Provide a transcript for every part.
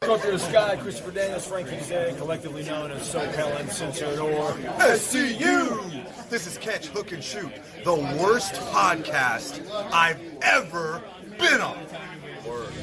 Go through the sky, Christopher Daniels, Frankie Zay, collectively known as SoCal Uncensored or SCU! This is Catch, Hook, and Shoot, the worst podcast I've ever been on. Word.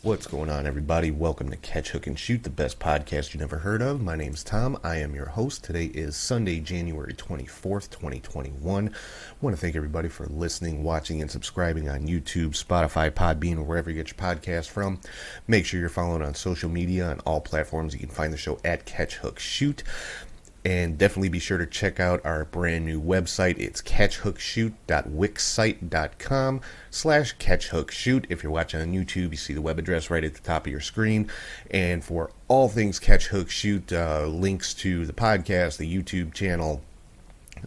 What's going on, everybody? Welcome to Catch, Hook, and Shoot, the best podcast you never heard of. My name's Tom. I am your host. Today is Sunday, January 24th, 2021. I want to thank everybody for listening, watching, and subscribing on YouTube, Spotify, Podbean, or wherever you get your podcast from. Make sure you're following on social media on all platforms. You can find the show at Catch, Hook, Shoot. And definitely be sure to check out our brand new website. It's catchhookshoot.wixsite.com/catchhookshoot. If you're watching on YouTube, you see the web address right at the top of your screen. And for all things Catch, Hook, Shoot, links to the podcast, the YouTube channel,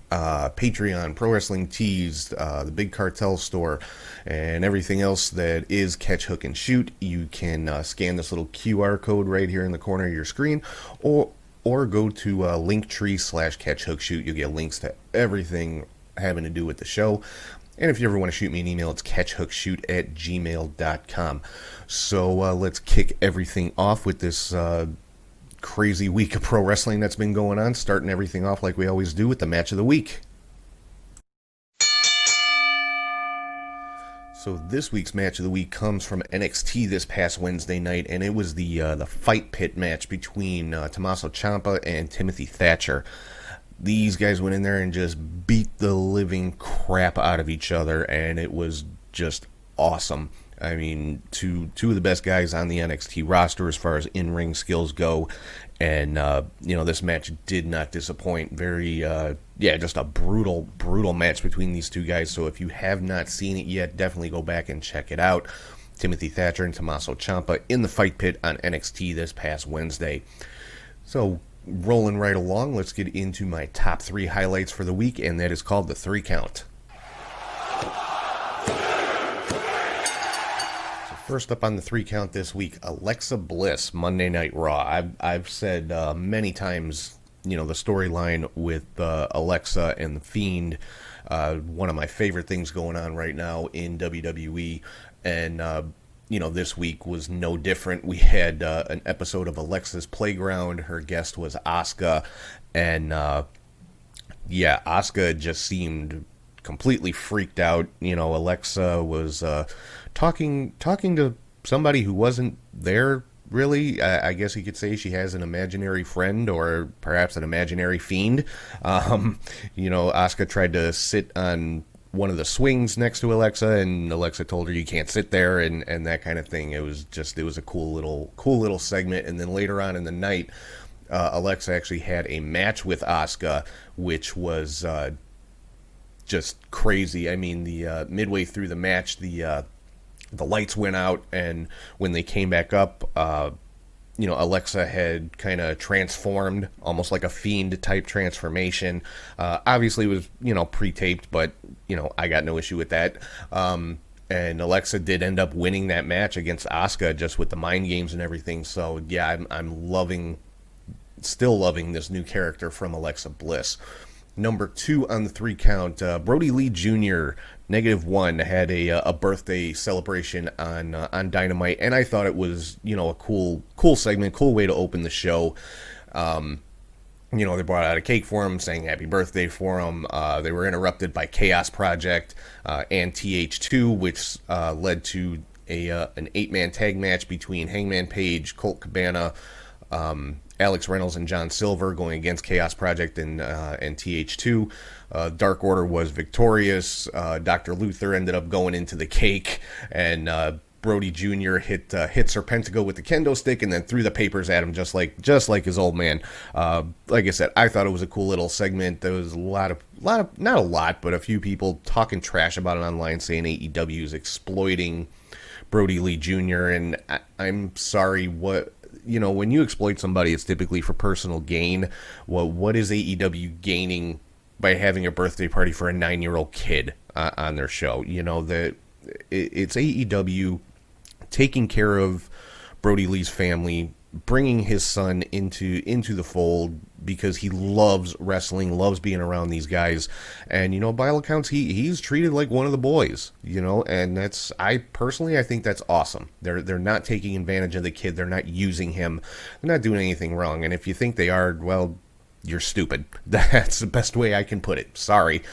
Patreon, Pro Wrestling Tees, the Big Cartel store, and everything else that is Catch, Hook, and Shoot, you can scan this little QR code right here in the corner of your screen, or go to Linktree/catchhookshoot. You'll get links to everything having to do with the show. And if you ever want to shoot me an email, it's catchhookshoot@gmail.com. So let's kick everything off with this crazy week of pro wrestling that's been going on, starting everything off like we always do with the match of the week. So this week's match of the week comes from NXT this past Wednesday night, and it was the Fight Pit match between Tommaso Ciampa and Timothy Thatcher. These guys went in there and just beat the living crap out of each other, and it was just awesome. I mean, two of the best guys on the NXT roster as far as in-ring skills go, and this match did not disappoint. Very just a brutal match between these two guys. So if you have not seen it yet, definitely go back and check it out. Timothy Thatcher and Tommaso Ciampa in the Fight Pit on NXT this past Wednesday. So rolling right along, let's get into my top 3 highlights for the week, and that is called the 3 count. First up on the 3 count this week, Alexa Bliss, Monday Night Raw. I've said many times, the storyline with Alexa and The Fiend, one of my favorite things going on right now in WWE. And, this week was no different. We had an episode of Alexa's Playground. Her guest was Asuka. And, Asuka just seemed completely freaked out. Alexa was talking to somebody who wasn't there, really. I guess you could say she has an imaginary friend or perhaps an imaginary fiend. Asuka tried to sit on one of the swings next to Alexa, and Alexa told her you can't sit there, and that kind of thing. It was a cool little segment. And then later on in the night, Alexa actually had a match with Asuka, which was just crazy. I mean, the midway through the match, the lights went out, and when they came back up, Alexa had kind of transformed, almost like a fiend type transformation. Obviously it was, pre-taped, but, I got no issue with that. And Alexa did end up winning that match against Asuka just with the mind games and everything. So yeah, I'm still loving this new character from Alexa Bliss. Number 2 on the 3 count, Brody Lee Jr., -1, had a birthday celebration on Dynamite, and I thought it was, a cool segment, cool way to open the show. They brought out a cake for him, saying happy birthday for him. They were interrupted by Chaos Project and TH2, which led to an 8-man tag match between Hangman Page, Colt Cabana, Alex Reynolds and John Silver going against Chaos Project and TH2. Dark Order was victorious. Dr. Luther ended up going into the cake, and Brody Jr. hit Serpentico with the kendo stick and then threw the papers at him just like his old man. Like I said, I thought it was a cool little segment. There was a lot of not a lot, but a few people talking trash about it online, saying AEW is exploiting Brody Lee Jr. And I'm sorry, what when you exploit somebody, it's typically for personal gain. Well, what is AEW gaining by having a birthday party for a 9-year-old kid on their show? It's AEW taking care of Brody Lee's family, bringing his son into the fold because he loves wrestling, loves being around these guys, and by all accounts he's treated like one of the boys, and I think that's awesome. They're not taking advantage of the kid, they're not using him, they're not doing anything wrong, and if you think they are, well, you're stupid. That's the best way I can put it. Sorry.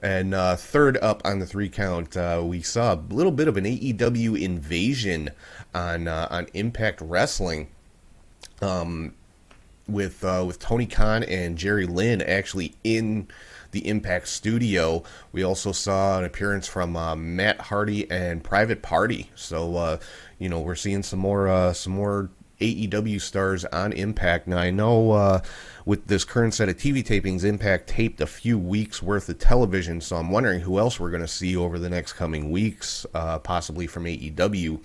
And third up on the 3 count, we saw a little bit of an AEW invasion on Impact Wrestling. With Tony Khan and Jerry Lynn actually in the Impact studio. We also saw an appearance from Matt Hardy and Private Party. So we're seeing some more AEW stars on Impact. Now I know with this current set of TV tapings, Impact taped a few weeks worth of television, so I'm wondering who else we're going to see over the next coming weeks, possibly from AEW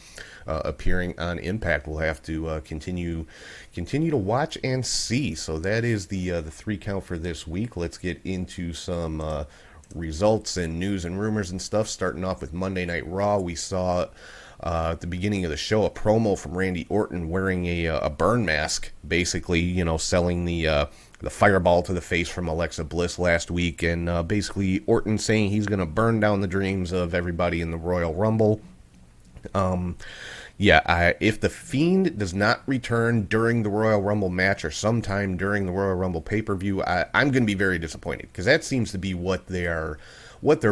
appearing on Impact. We'll have to continue to watch and see. So that is the 3 count for this week. Let's get into some results and news and rumors and stuff. Starting off with Monday Night Raw, we saw at the beginning of the show a promo from Randy Orton wearing a burn mask, basically, selling the fireball to the face from Alexa Bliss last week, and basically Orton saying he's going to burn down the dreams of everybody in the Royal Rumble. If the Fiend does not return during the Royal Rumble match or sometime during the Royal Rumble pay-per-view, I'm going to be very disappointed, because that seems to be what they're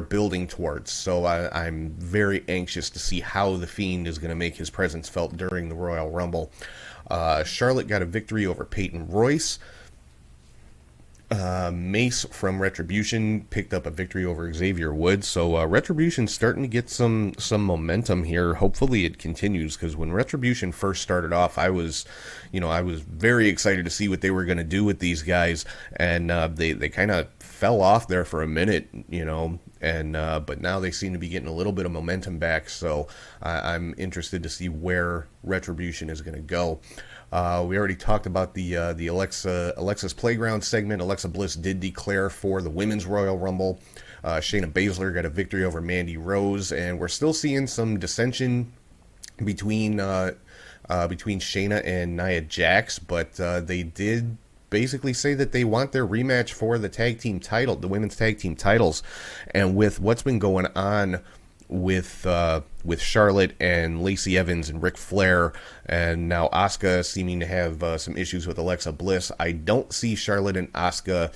building towards. So I'm very anxious to see how the Fiend is going to make his presence felt during the Royal Rumble. Charlotte got a victory over Peyton Royce. Mace from Retribution picked up a victory over Xavier Woods. So Retribution's starting to get some momentum here. Hopefully it continues, because when Retribution first started off, I was very excited to see what they were going to do with these guys, and they kind of fell off there for a minute, but now they seem to be getting a little bit of momentum back. So I'm interested to see where Retribution is going to go. We already talked about the Alexa's Playground segment. Alexa Bliss did declare for the Women's Royal Rumble. Shayna Baszler got a victory over Mandy Rose, and we're still seeing some dissension between Shayna and Nia Jax, but they did basically say that they want their rematch for the the women's tag team titles. And with what's been going on with Charlotte and Lacey Evans and Ric Flair, and now Asuka seeming to have some issues with Alexa Bliss, I don't see Charlotte and Asuka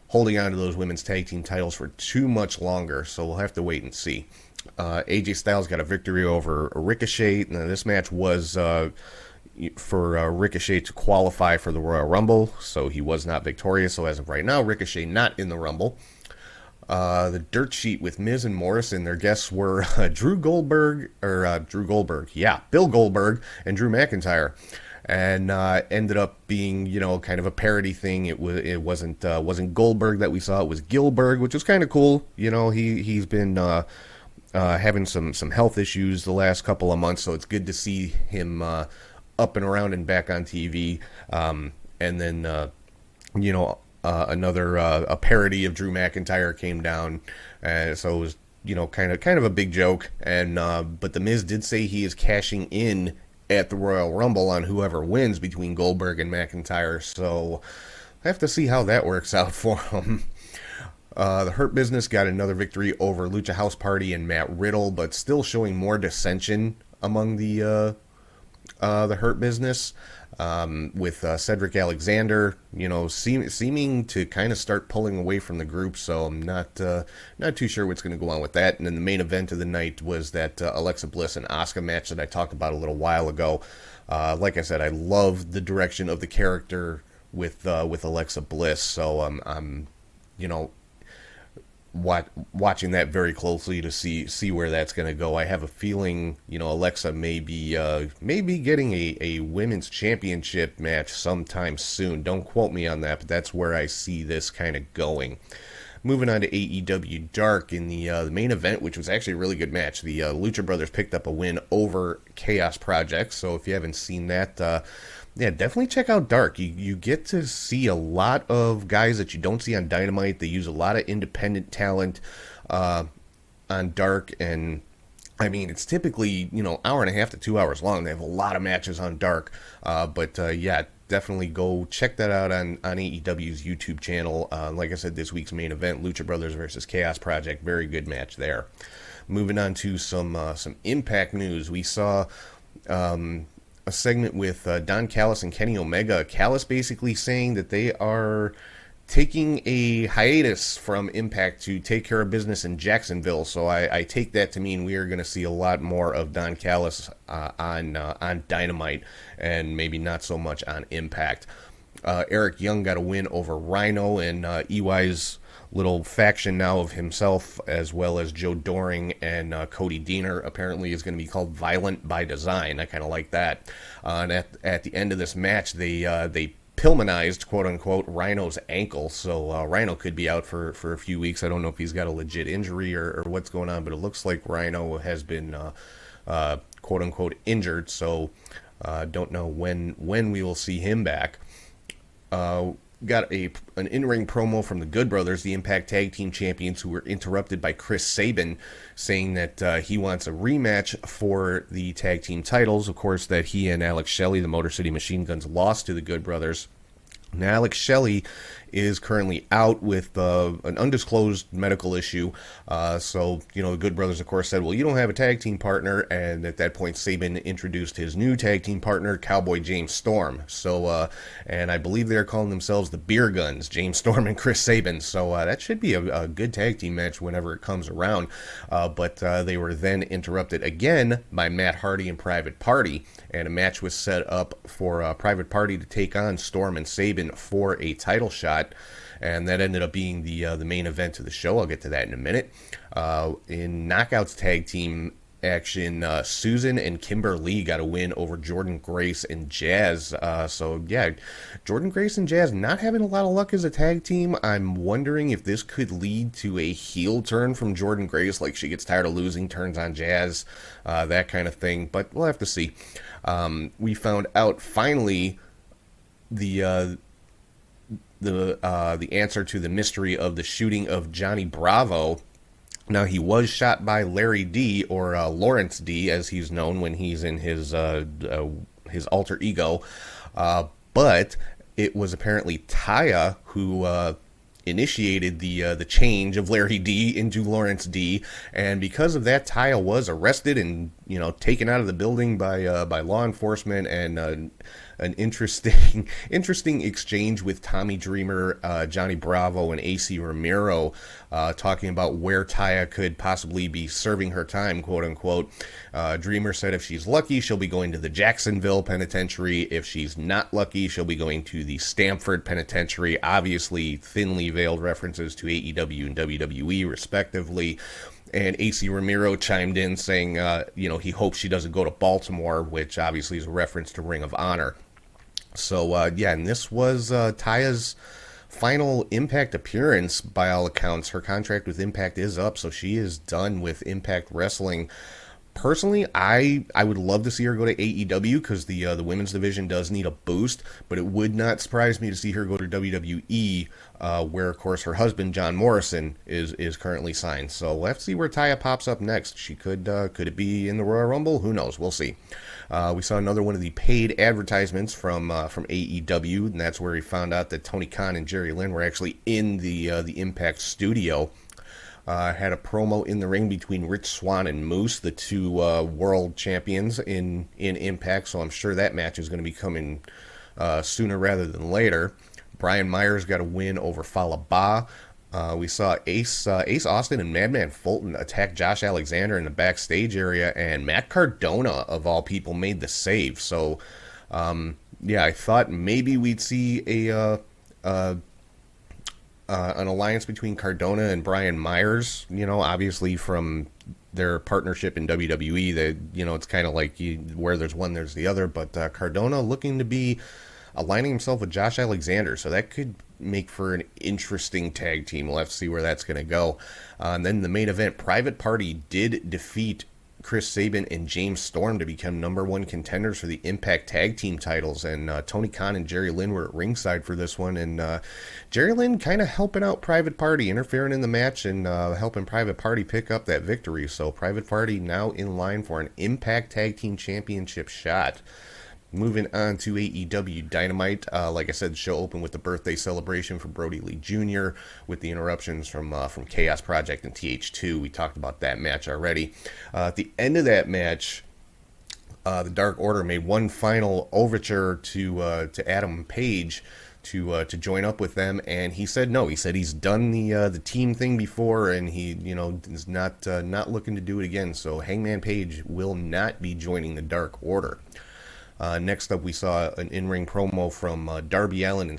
holding on to those women's tag team titles for too much longer, so we'll have to wait and see. AJ Styles got a victory over Ricochet. Now, this match was for Ricochet to qualify for the Royal Rumble, so he was not victorious. So as of right now, Ricochet not in the Rumble. The dirt sheet with Miz and Morrison, their guests were Bill Goldberg and Drew McIntyre, and ended up being kind of a parody thing. It wasn't Goldberg that we saw, it was Gilberg, which was kind of cool. He's been having some health issues the last couple of months, so it's good to see him up and around and back on TV. And then another a parody of Drew McIntyre came down, so it was kind of a big joke. And but the Miz did say he is cashing in at the Royal Rumble on whoever wins between Goldberg and McIntyre, so I have to see how that works out for him. The Hurt Business got another victory over Lucha House Party and Matt Riddle, but still showing more dissension among the Hurt Business, with Cedric Alexander, seeming to kind of start pulling away from the group. So I'm not too sure what's going to go on with that. And then the main event of the night was that Alexa Bliss and Asuka match that I talked about a little while ago. Like I said, I love the direction of the character with Alexa Bliss. So I'm watching that very closely to see where that's going to go. I have a feeling, Alexa may be getting a women's championship match sometime soon. Don't quote me on that, but that's where I see this kind of going. Moving on to AEW Dark in the main event, which was actually a really good match. The Lucha Brothers picked up a win over Chaos Project. So if you haven't seen that, Yeah, definitely check out Dark. You get to see a lot of guys that you don't see on Dynamite. They use a lot of independent talent uh, on Dark, and I mean it's typically hour and a half to 2 hours long. They have a lot of matches on Dark, but yeah, definitely go check that out on AEW's YouTube channel. Like I said, this week's main event, Lucha Brothers versus Chaos Project, very good match there. Moving on to some Impact news, we saw a segment with Don Callis and Kenny Omega. Callis basically saying that they are taking a hiatus from Impact to take care of business in Jacksonville. So I take that to mean we are going to see a lot more of Don Callis on Dynamite and maybe not so much on Impact. Eric Young got a win over Rhino, and EY's little faction now of himself, as well as Joe Doring and Cody Deaner, apparently is going to be called Violent by Design. I kind of like that. And at the end of this match, they Pillmanized, quote unquote, Rhino's ankle. So Rhino could be out for a few weeks. I don't know if he's got a legit injury or what's going on, but it looks like Rhino has been quote unquote injured. So don't know when we will see him back. Got an in-ring promo from the Good Brothers, the Impact Tag Team Champions, who were interrupted by Chris Sabin, saying that he wants a rematch for the tag team titles. Of course, that he and Alex Shelley, the Motor City Machine Guns, lost to the Good Brothers. Now, Alex Shelley is currently out with an undisclosed medical issue. So, the Good Brothers, of course, said, well, you don't have a tag team partner. And at that point, Sabin introduced his new tag team partner, Cowboy James Storm. So, and I believe they're calling themselves the Beer Guns, James Storm and Chris Sabin. So that should be a good tag team match whenever it comes around. But they were then interrupted again by Matt Hardy and Private Party. And a match was set up for Private Party to take on Storm and Sabin for a title shot. And that ended up being the main event of the show. I'll get to that in a minute. In Knockouts tag team action, Susan and Kimber Lee got a win over Jordan Grace and Jazz. So, yeah, Jordan Grace and Jazz not having a lot of luck as a tag team. I'm wondering if this could lead to a heel turn from Jordan Grace, like she gets tired of losing, turns on Jazz, that kind of thing. But we'll have to see. We found out finally the answer to the mystery of the shooting of Johnny Bravo. Now, he was shot by Larry D, or Lawrence D, as he's known when he's in his alter ego. But it was apparently Taya who initiated the change of Larry D into Lawrence D, and because of that, Taya was arrested and taken out of the building by law enforcement. And an interesting exchange with Tommy Dreamer, Johnny Bravo, and AC Ramiro, talking about where Taya could possibly be serving her time, quote unquote. Dreamer said if she's lucky, she'll be going to the Jacksonville Penitentiary. If she's not lucky, she'll be going to the Stamford Penitentiary. Obviously, thinly veiled references to AEW and WWE, respectively. And AC Ramiro chimed in saying, he hopes she doesn't go to Baltimore, which obviously is a reference to Ring of Honor. So, and this was Taya's final Impact appearance, by all accounts. Her contract with Impact is up, so she is done with Impact Wrestling. Personally, I would love to see her go to AEW because the women's division does need a boost, but it would not surprise me to see her go to WWE, where, of course, her husband, John Morrison, is currently signed. So we'll have to see where Taya pops up next. She could it be in the Royal Rumble? Who knows? We'll see. We saw another one of the paid advertisements from AEW, and that's where we found out that Tony Khan and Jerry Lynn were actually in the Impact studio. Had a promo in the ring between Rich Swann and Moose, the two world champions in Impact, so I'm sure that match is going to be coming sooner rather than later. Brian Myers got a win over Fallah Bahh. We saw Ace Austin and Madman Fulton attack Josh Alexander in the backstage area, and Matt Cardona, of all people, made the save. So, I thought maybe we'd see an alliance between Cardona and Brian Myers, obviously from their partnership in WWE, that, it's kind of like where there's one, there's the other, but Cardona looking to be aligning himself with Josh Alexander, so that could make for an interesting tag team. We'll have to see where that's going to go. And then the main event, Private Party did defeat Chris Sabin and James Storm to become #1 contenders for the Impact Tag Team titles, and Tony Khan and Jerry Lynn were at ringside for this one, and Jerry Lynn kind of helping out Private Party, interfering in the match and helping Private Party pick up that victory. So Private Party now in line for an Impact Tag Team Championship shot. Moving on to AEW Dynamite, like I said, the show opened with the birthday celebration for Brody Lee Jr. with the interruptions from Chaos Project and TH2. We talked about that match already. At the end of that match, the Dark Order made one final overture to Adam Page to join up with them, and he said no. He said he's done the team thing before, and he is not looking to do it again. So Hangman Page will not be joining the Dark Order. Next up, we saw an in-ring promo from Darby Allin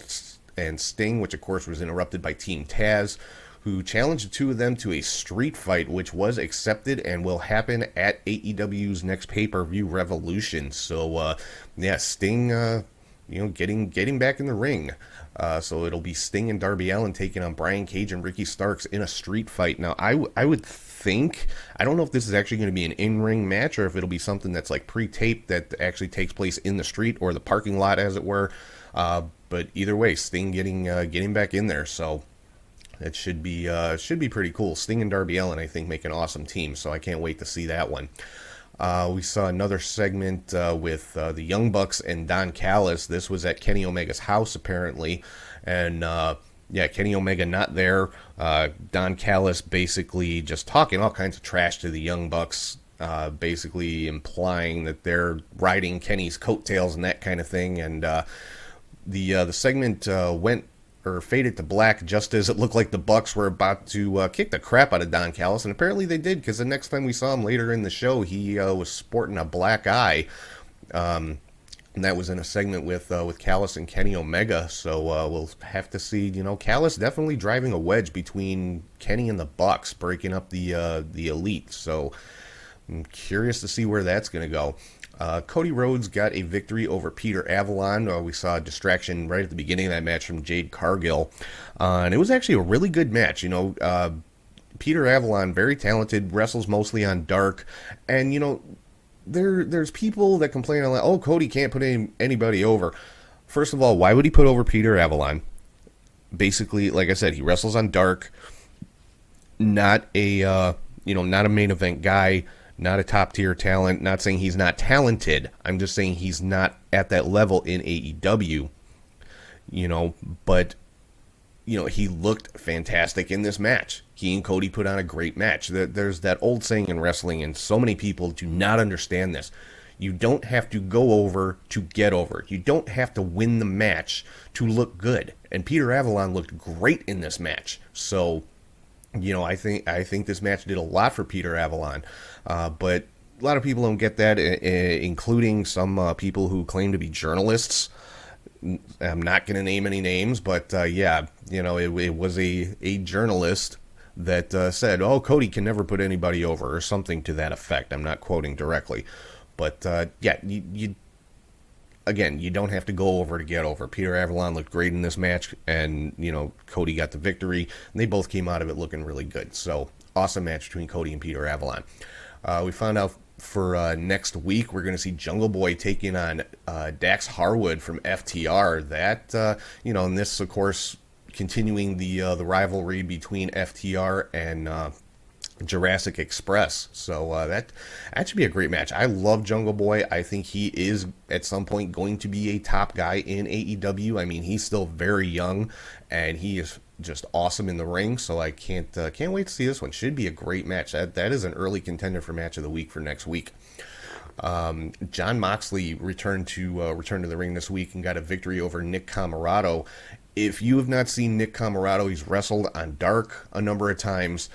and Sting, which of course was interrupted by Team Taz, who challenged the two of them to a street fight, which was accepted and will happen at AEW's next pay-per-view, Revolution. So, Sting, getting back in the ring. So it'll be Sting and Darby Allin taking on Brian Cage and Ricky Starks in a street fight. Now, I would think, I don't know if this is actually going to be an in-ring match or if it'll be something that's like pre-taped that actually takes place in the street or the parking lot, as it were. But either way, Sting getting back in there, so it should be pretty cool. Sting and Darby Allin, I think, make an awesome team, so I can't wait to see that one. We saw another segment with the Young Bucks and Don Callis. This was at Kenny Omega's house, apparently, and Kenny Omega not there. Don Callis basically just talking all kinds of trash to the Young Bucks, basically implying that they're riding Kenny's coattails and that kind of thing. And the segment faded to black just as it looked like the Bucks were about to kick the crap out of Don Callis, and apparently they did, because the next time we saw him later in the show, he was sporting a black eye. And that was in a segment with Callis and Kenny Omega, so we'll have to see. Callis definitely driving a wedge between Kenny and the Bucks, breaking up the Elite. So I'm curious to see where that's going to go. Cody Rhodes got a victory over Peter Avalon. We saw a distraction right at the beginning of that match from Jade Cargill, and it was actually a really good match. Peter Avalon, very talented, wrestles mostly on dark, and there's people that complain a lot, oh, Cody can't put anybody over. First of all, why would he put over Peter Avalon? Basically, like I said, he wrestles on dark, not a main event guy, not a top tier talent. Not saying he's not talented. I'm just saying he's not at that level in AEW. But he looked fantastic in this match. He and Cody put on a great match. There's that old saying in wrestling, and so many people do not understand this. You don't have to go over to get over. You don't have to win the match to look good. And Peter Avalon looked great in this match. So, I think this match did a lot for Peter Avalon. But a lot of people don't get that, including some people who claim to be journalists. I'm not going to name any names, but it was a journalist that said, oh, Cody can never put anybody over, or something to that effect. I'm not quoting directly. But, you don't have to go over to get over. Peter Avalon looked great in this match, and, Cody got the victory, and they both came out of it looking really good. So, awesome match between Cody and Peter Avalon. We found out for next week, we're going to see Jungle Boy taking on Dax Harwood from FTR. That, and this, of course, continuing the rivalry between FTR and Jurassic Express. So that should be a great match. I love Jungle Boy. I think he is at some point going to be a top guy in AEW. I mean, he's still very young, and he is just awesome in the ring. So I can't wait to see this one. Should be a great match. That is an early contender for match of the week for next week. Jon Moxley returned to the ring this week and got a victory over Nick Comoroto. If you have not seen Nick Comoroto, he's wrestled on Dark a number of times.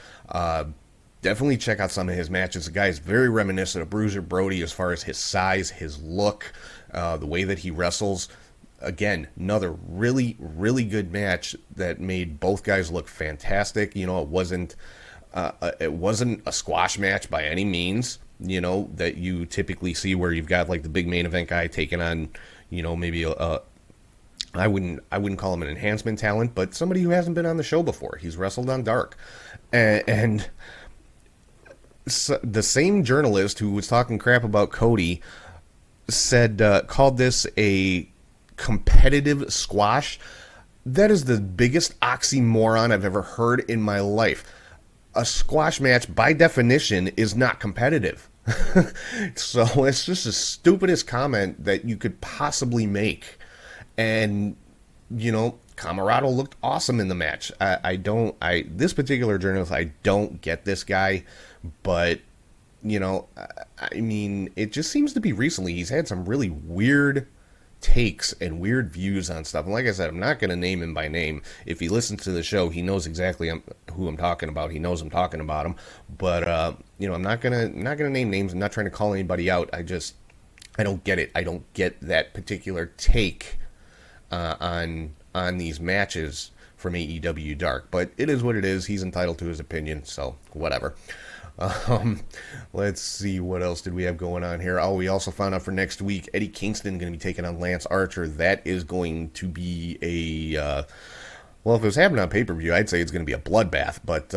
Definitely check out some of his matches. The guy is very reminiscent of Bruiser Brody as far as his size, his look, the way that he wrestles. Again, another really, really good match that made both guys look fantastic. It wasn't a squash match by any means, that you typically see where you've got like the big main event guy taking on, maybe I wouldn't call him an enhancement talent, but somebody who hasn't been on the show before. He's wrestled on Dark, and the same journalist who was talking crap about Cody said called this a competitive squash. That is the biggest oxymoron I've ever heard in my life. A squash match, by definition, is not competitive. So it's just the stupidest comment that you could possibly make. And, Camarado looked awesome in the match. This particular journalist, I don't get this guy, but, it just seems to be recently he's had some really weird takes and weird views on stuff. And like I said, I'm not going to name him by name. If he listens to the show, he knows exactly who I'm talking about. He knows I'm talking about him. But I'm not gonna name names. I'm not trying to call anybody out. I don't get it. I don't get that particular take on these matches from AEW Dark. But it is what it is. He's entitled to his opinion. So whatever. Let's see, what else did we have going on here? Oh, we also found out for next week, Eddie Kingston going to be taking on Lance Archer. That is going to be well, if it was happening on pay-per-view, I'd say it's going to be a bloodbath. But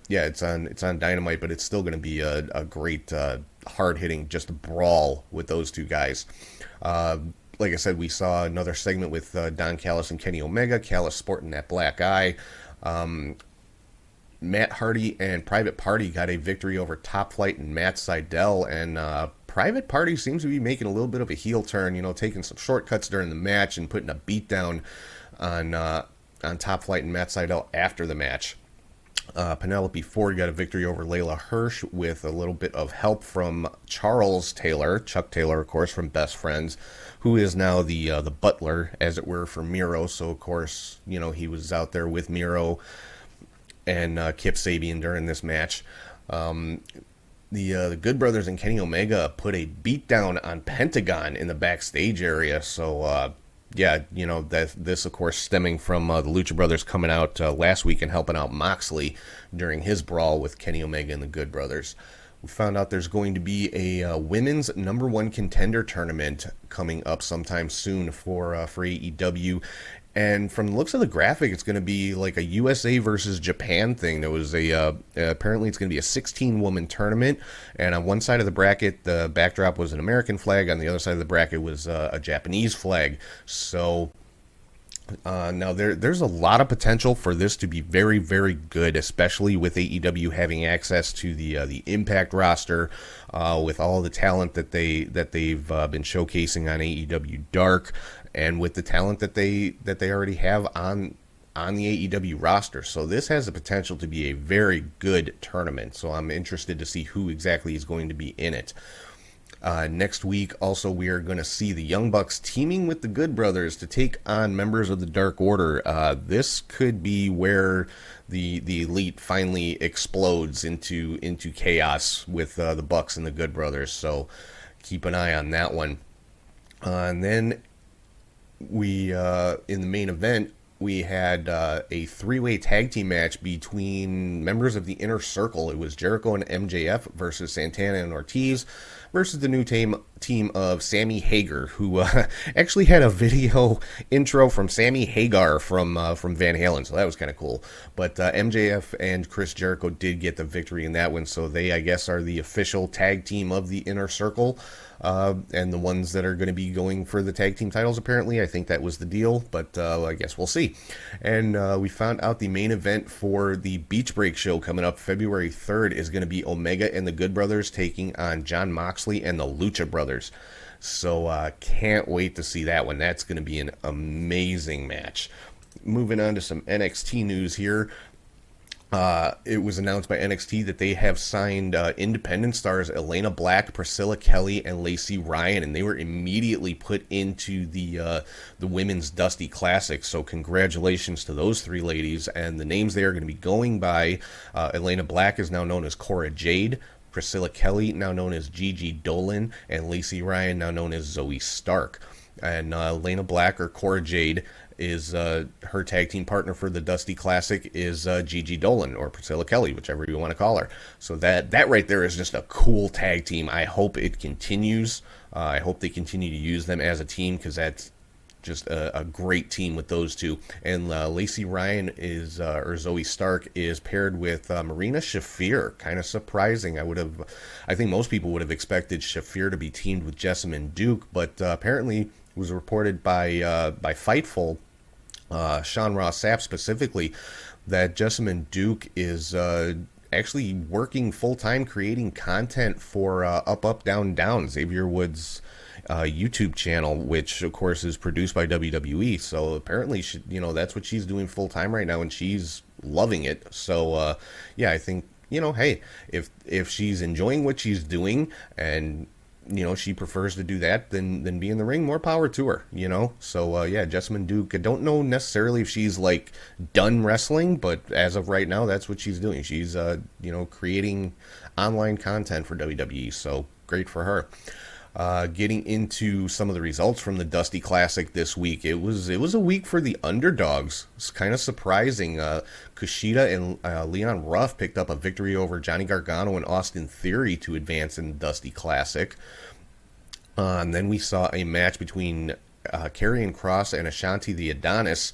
yeah, it's on Dynamite, but it's still going to be a great hard-hitting just brawl with those two guys. Like I said, we saw another segment with Don Callis and Kenny Omega. Callis sporting that black eye. Matt Hardy and Private Party got a victory over Top Flight and Matt Sydal, and Private Party seems to be making a little bit of a heel turn, taking some shortcuts during the match and putting a beat down on Top Flight and Matt Sydal after the match. Penelope Ford got a victory over Layla Hirsch with a little bit of help from Charles Taylor, Chuck Taylor, of course, from Best Friends, who is now the butler, as it were, for Miro. So, of course, he was out there with Miro and Kip Sabian during this match. The Good Brothers and Kenny Omega put a beatdown on Pentagon in the backstage area. So, this, of course, stemming from the Lucha Brothers coming out last week and helping out Moxley during his brawl with Kenny Omega and the Good Brothers. We found out there's going to be a women's #1 contender tournament coming up sometime soon for AEW. And from the looks of the graphic, it's going to be like a USA versus Japan thing. There was apparently it's going to be a 16-woman tournament. And on one side of the bracket, the backdrop was an American flag. On the other side of the bracket was a Japanese flag. So now there's a lot of potential for this to be very, very good, especially with AEW having access to the Impact roster, with all the talent that they've been showcasing on AEW Dark, and with the talent that they already have on the AEW roster. So this has the potential to be a very good tournament. So I'm interested to see who exactly is going to be in it. Next week, also, we are going to see the Young Bucks teaming with the Good Brothers to take on members of the Dark Order. This could be where the Elite finally explodes into chaos with the Bucks and the Good Brothers. So keep an eye on that one. And then we in the main event, we had a three-way tag team match between members of the Inner Circle. It was Jericho and MJF versus Santana and Ortiz versus the new team of Sammy Hagar, who actually had a video intro from Sammy Hagar from Van Halen, so that was kind of cool. But MJF and Chris Jericho did get the victory in that one, so they, I guess, are the official tag team of the Inner Circle. And the ones that are going to be going for the tag team titles, apparently. I think that was the deal, but I guess we'll see. And we found out the main event for the Beach Break show coming up February 3rd is going to be Omega and the Good Brothers taking on Jon Moxley and the Lucha Brothers. So can't wait to see that one. That's going to be an amazing match. Moving on to some NXT news here. It was announced by NXT that they have signed independent stars Elena Black, Priscilla Kelly, and Lacey Ryan, and they were immediately put into the Women's Dusty Classic. So congratulations to those three ladies, and the names they are going to be going by. Elena Black is now known as Cora Jade, Priscilla Kelly now known as Gigi Dolan, and Lacey Ryan now known as Zoe Stark. And Elena Black, or Cora Jade, is her tag team partner for the Dusty Classic is Gigi Dolan, or Priscilla Kelly, whichever you want to call her. So that right there is just a cool tag team. I hope it continues. I hope they continue to use them as a team, because that's just a great team with those two. And Lacey Ryan is, or Zoe Stark, is paired with Marina Shafir. Kind of surprising. I think most people would have expected Shafir to be teamed with Jessamine Duke, but apparently it was reported by Fightful, Sean Ross Sapp specifically, that Jessamine Duke is actually working full-time creating content for Up Up Down Down, Xavier Woods' YouTube channel, which of course is produced by WWE. So apparently that's what she's doing full-time right now, and she's loving it. So yeah, I think, hey, if she's enjoying what she's doing and she prefers to do that than be in the ring, more power to her, So, yeah, Jessamine Duke, I don't know necessarily if she's, done wrestling, but as of right now, that's what she's doing. She's, creating online content for WWE, so great for her. Getting into some of the results from the Dusty Classic this week, it was a week for the underdogs. It's kind of surprising. Kushida and Leon Ruff picked up a victory over Johnny Gargano and Austin Theory to advance in the Dusty Classic. And then we saw a match between Karrion Kross and Ashanti the Adonis.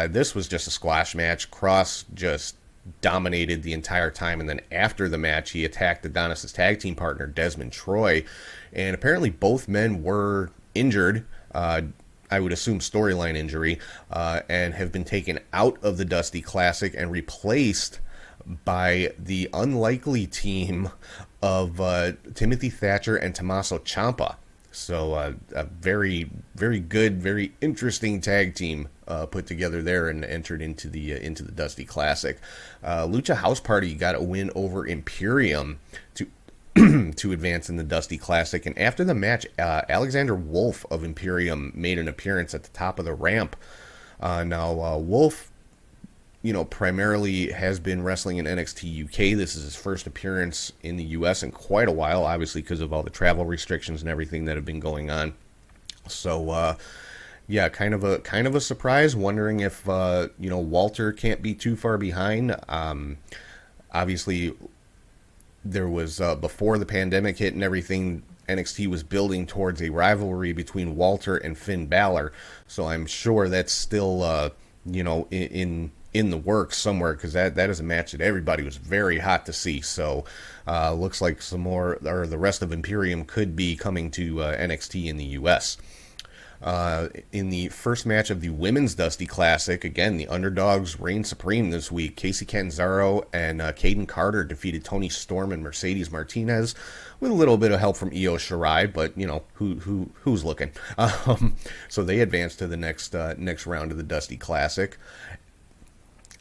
This was just a squash match. Kross just dominated the entire time, and then after the match he attacked Adonis' tag team partner Desmond Troy, and apparently both men were injured, I would assume storyline injury, and have been taken out of the Dusty Classic and replaced by the unlikely team of Timothy Thatcher and Tommaso Ciampa. So a very, very good, very interesting tag team put together there and entered into the Dusty Classic. Lucha House Party got a win over Imperium to to advance in the Dusty Classic. And after the match, Alexander Wolf of Imperium made an appearance at the top of the ramp. Now Wolf, primarily has been wrestling in NXT UK. This is his first appearance in the US in quite a while, obviously because of all the travel restrictions and everything that have been going on. So, yeah, kind of a surprise. Wondering if Walter can't be too far behind. Obviously, there was before the pandemic hit and everything, NXT was building towards a rivalry between Walter and Finn Balor. So I'm sure that's still in the works somewhere, because that is a match that everybody was very hot to see. So looks like some more, or the rest of Imperium could be coming to NXT in the US. In the first match of the Women's Dusty Classic, again, the underdogs reigned supreme this week. Casey Catanzaro and Caden Carter defeated Toni Storm and Mercedes Martinez with a little bit of help from Io Shirai, but who's looking? So they advanced to the next round of the Dusty Classic.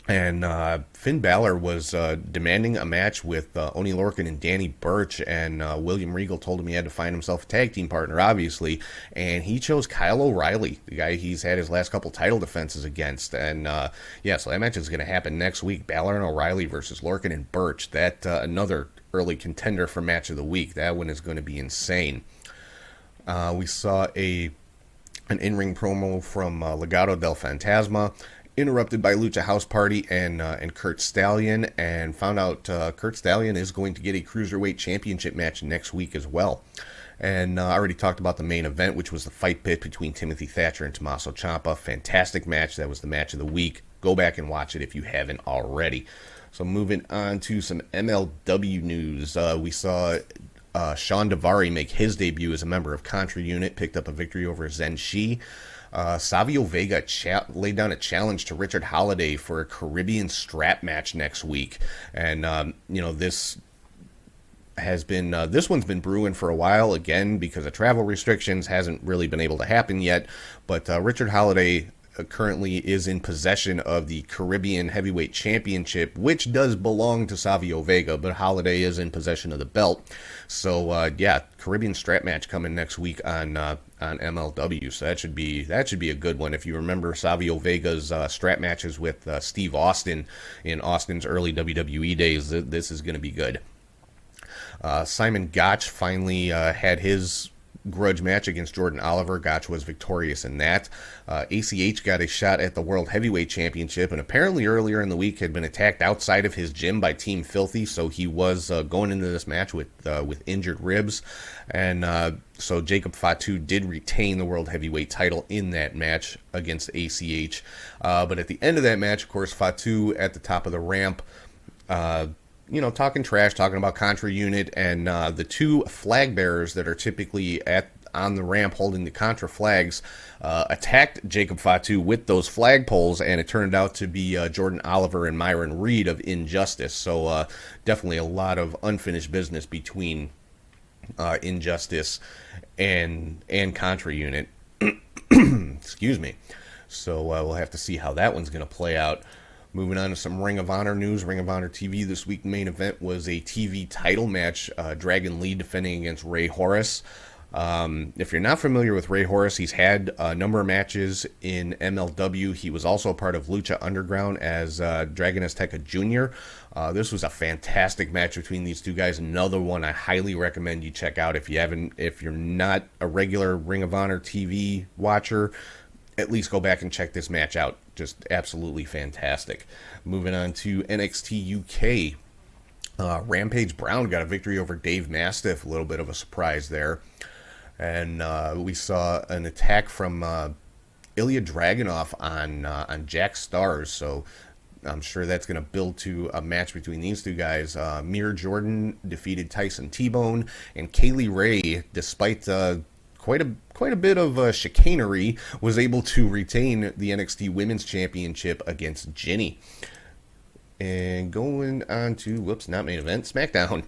And Finn Balor was demanding a match with Oney Lorcan and Danny Burch, and William Regal told him he had to find himself a tag team partner, obviously, and he chose Kyle O'Reilly, the guy he's had his last couple title defenses against. And so that match is going to happen next week, Balor and O'Reilly versus Lorcan and Burch. That another early contender for match of the week. That one is going to be insane. We saw an in-ring promo from Legado del Fantasma, interrupted by Lucha House Party and Kurt Stallion, and found out Kurt Stallion is going to get a Cruiserweight Championship match next week as well. And I already talked about the main event, which was the fight pit between Timothy Thatcher and Tommaso Ciampa. Fantastic match. That was the match of the week. Go back and watch it if you haven't already. So moving on to some MLW news. We saw Sean Davari make his debut as a member of Contra Unit, picked up a victory over Zen Shi. Savio Vega laid down a challenge to Richard Holiday for a Caribbean strap match next week. And, this one's been brewing for a while, again, because of travel restrictions, hasn't really been able to happen yet. But Richard Holiday currently is in possession of the Caribbean Heavyweight Championship, which does belong to Savio Vega, but Holiday is in possession of the belt. So, Caribbean strap match coming next week on MLW. So that should be a good one. If you remember Savio Vega's strap matches with Steve Austin in Austin's early WWE days, this is going to be good. Simon Gotch finally had his grudge match against Jordan Oliver. Gotch was victorious in that. ACH got a shot at the World Heavyweight Championship, and apparently earlier in the week had been attacked outside of his gym by Team Filthy, so he was going into this match with injured ribs. And so Jacob Fatu did retain the World Heavyweight title in that match against ACH. But at the end of that match, of course, Fatu at the top of the ramp, talking trash, talking about Contra Unit, and the two flag bearers that are typically on the ramp holding the Contra flags attacked Jacob Fatu with those flag poles, and it turned out to be Jordan Oliver and Myron Reed of Injustice. So definitely a lot of unfinished business between Injustice and Contra Unit. Excuse me. So we'll have to see how that one's going to play out. Moving on to some Ring of Honor news. Ring of Honor TV this week main event was a TV title match. Dragon Lee defending against Ray Horace. If you're not familiar with Ray Horace, he's had a number of matches in MLW. He was also a part of Lucha Underground as Dragon Azteca Jr. This was a fantastic match between these two guys. Another one I highly recommend you check out if you're not a regular Ring of Honor TV watcher. At least go back and check this match out. Just absolutely fantastic. Moving on to NXT UK. Rampage Brown got a victory over Dave Mastiff. A little bit of a surprise there. And we saw an attack from Ilya Dragunov on Jack Stars. So I'm sure that's going to build to a match between these two guys. Mir Jordan defeated Tyson T-Bone. And Kaylee Ray, despite quite a bit of chicanery, was able to retain the NXT Women's Championship against Ginny. And going on to, not main event, Smackdown.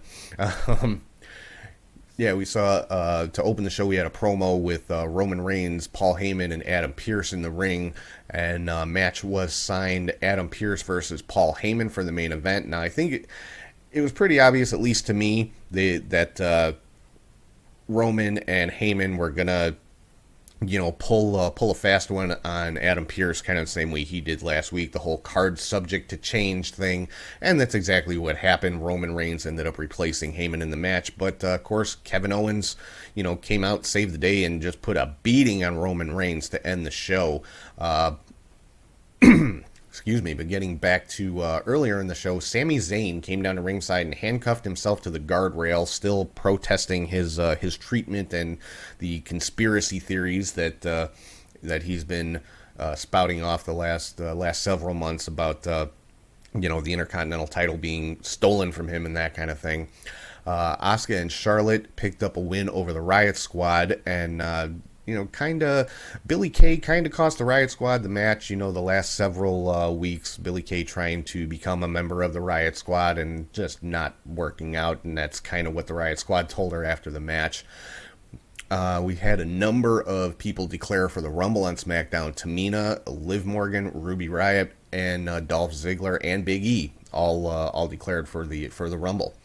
We saw, to open the show, we had a promo with Roman Reigns, Paul Heyman, and Adam Pearce in the ring. And match was signed Adam Pearce versus Paul Heyman for the main event. Now, I think it was pretty obvious, at least to me, that Roman and Heyman were gonna, pull a fast one on Adam Pearce, kind of the same way he did last week, the whole card subject to change thing, and that's exactly what happened. Roman Reigns ended up replacing Heyman in the match, but of course Kevin Owens, came out, saved the day, and just put a beating on Roman Reigns to end the show. Excuse me, but getting back to earlier in the show, Sami Zayn came down to ringside and handcuffed himself to the guardrail, still protesting his treatment and the conspiracy theories that he's been spouting off the last several months about the Intercontinental title being stolen from him and that kind of thing. Asuka and Charlotte picked up a win over the Riot Squad, and Billy Kay kind of cost the Riot Squad the match. The last several weeks, Billy Kay trying to become a member of the Riot Squad and just not working out, and that's kind of what the Riot Squad told her after the match. We had a number of people declare for the Rumble on SmackDown. Tamina, Liv Morgan, Ruby Riott, and Dolph Ziggler and Big E all declared for the Rumble.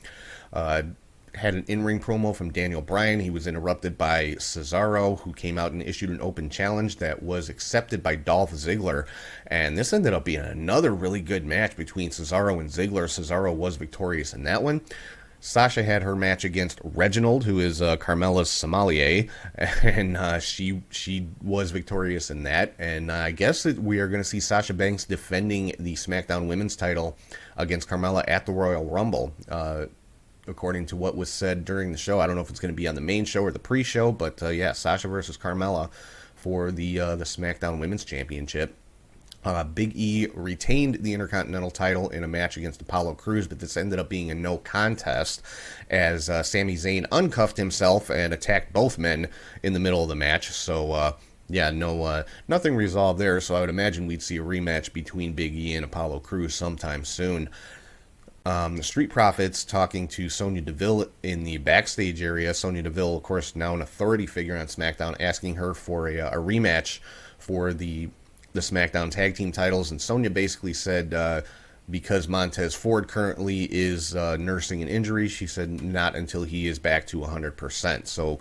Had an in-ring promo from Daniel Bryan. He was interrupted by Cesaro, who came out and issued an open challenge that was accepted by Dolph Ziggler. And this ended up being another really good match between Cesaro and Ziggler. Cesaro was victorious in that one. Sasha had her match against Reginald, who is Carmella's sommelier, and she was victorious in that. And I guess that we are going to see Sasha Banks defending the SmackDown Women's title against Carmella at the Royal Rumble. According to what was said during the show, I don't know if it's going to be on the main show or the pre-show, but Sasha versus Carmella for the SmackDown Women's Championship. Big E retained the Intercontinental title in a match against Apollo Crews, but this ended up being a no contest as Sami Zayn uncuffed himself and attacked both men in the middle of the match. So, nothing resolved there. So I would imagine we'd see a rematch between Big E and Apollo Crews sometime soon. The Street Profits talking to Sonya Deville in the backstage area. Sonya Deville, of course, now an authority figure on SmackDown, asking her for a rematch for the SmackDown tag team titles. And Sonya basically said, because Montez Ford currently is nursing an injury, she said not until he is back to 100%. So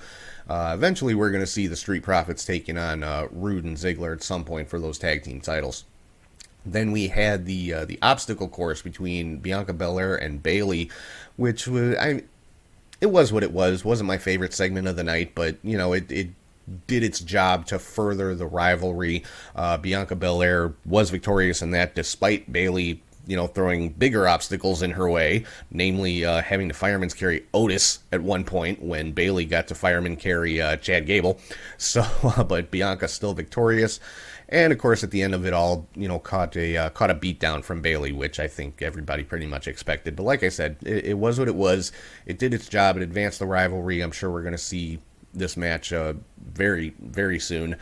eventually we're going to see the Street Profits taking on Rude and Ziggler at some point for those tag team titles. Then we had the obstacle course between Bianca Belair and Bayley, which was it was what it was. Wasn't my favorite segment of the night, but it did its job to further the rivalry. Bianca Belair was victorious in that, despite Bayley, throwing bigger obstacles in her way, namely having to fireman's carry Otis at one point when Bayley got to fireman carry Chad Gable. So, but Bianca still victorious. And of course, at the end of it all, caught a beatdown from Bayley, which I think everybody pretty much expected. But like I said, it was what it was. It did its job. It advanced the rivalry. I'm sure we're going to see this match very, very soon.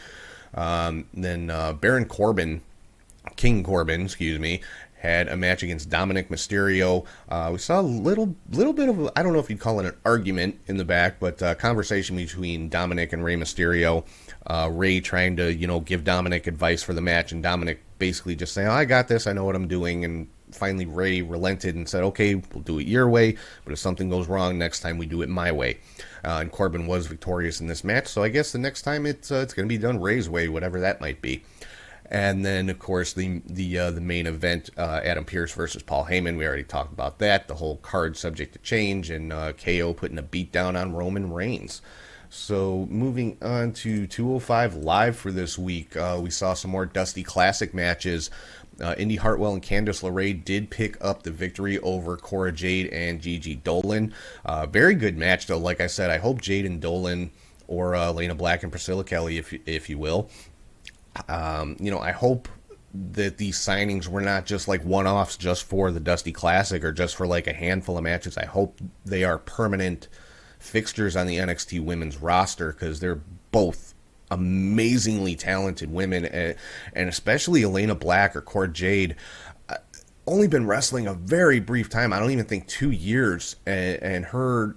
Then Baron Corbin, King Corbin, excuse me, had a match against Dominic Mysterio. We saw a little bit of, I don't know if you'd call it an argument in the back, but conversation between Dominic and Rey Mysterio. Rey trying to, give Dominic advice for the match, and Dominic basically just saying, I got this, I know what I'm doing, and finally Rey relented and said, okay, we'll do it your way, but if something goes wrong, next time we do it my way. And Corbin was victorious in this match, so I guess the next time it's going to be done Rey's way, whatever that might be. And then, of course, the main event, Adam Pearce versus Paul Heyman. We already talked about that. The whole card subject to change, and KO putting a beat down on Roman Reigns. So moving on to 205 Live for this week, we saw some more Dusty Classic matches. Indy Hartwell and Candice LeRae did pick up the victory over Cora Jade and Gigi Dolan. Very good match, though. Like I said, I hope Jade and Dolan, or Lena Black and Priscilla Kelly, if you will, I hope that these signings were not just like one-offs just for the Dusty Classic or just for like a handful of matches. I hope they are permanent fixtures on the NXT women's roster, because they're both amazingly talented women, and especially Elena Black or Cora Jade, only been wrestling a very brief time. I don't even think 2 years, and her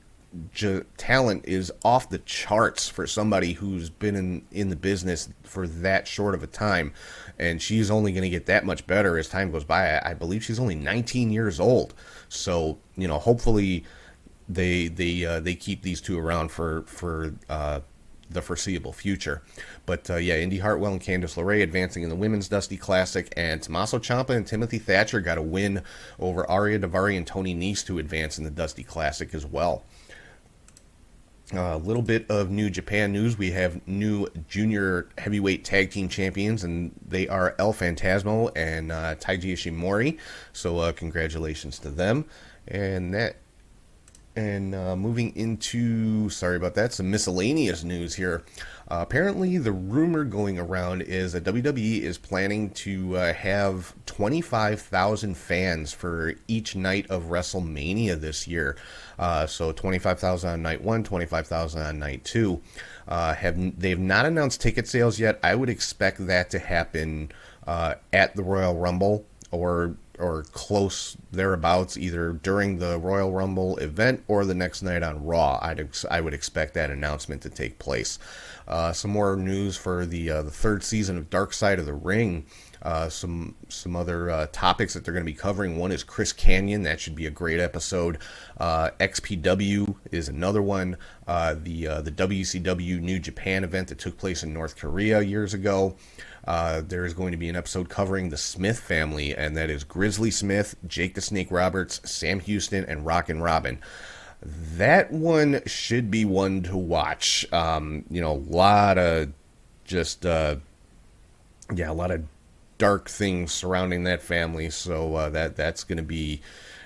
talent is off the charts for somebody who's been in the business for that short of a time, and she's only going to get that much better as time goes by. I believe she's only 19 years old, so hopefully they keep these two around for the foreseeable future. But Indy Hartwell and Candice LeRae advancing in the Women's Dusty Classic, and Tommaso Ciampa and Timothy Thatcher got a win over Arya Daivari and Tony Nese to advance in the Dusty Classic as well. A little bit of New Japan news. We have new junior heavyweight tag team champions, and they are El Phantasmo and Taiji Ishimori. So congratulations to them. And moving into, sorry about that, some miscellaneous news here. Apparently, the rumor going around is that WWE is planning to have 25,000 fans for each night of WrestleMania this year. So 25,000 on night 1, 25,000 on night 2. They have not announced ticket sales yet. I would expect that to happen at the Royal Rumble or close thereabouts, either during the Royal Rumble event or the next night on Raw. I would expect that announcement to take place. Some more news for the third season of Dark Side of the Ring. Some other topics that they're going to be covering. One is Chris Kanyon. That should be a great episode. XPW is another one. The WCW New Japan event that took place in North Korea years ago. There is going to be an episode covering the Smith family, and that is Grizzly Smith, Jake the Snake Roberts, Sam Houston, and Rockin' Robin. That one should be one to watch. A lot of a lot of dark things surrounding that family. So that's going to be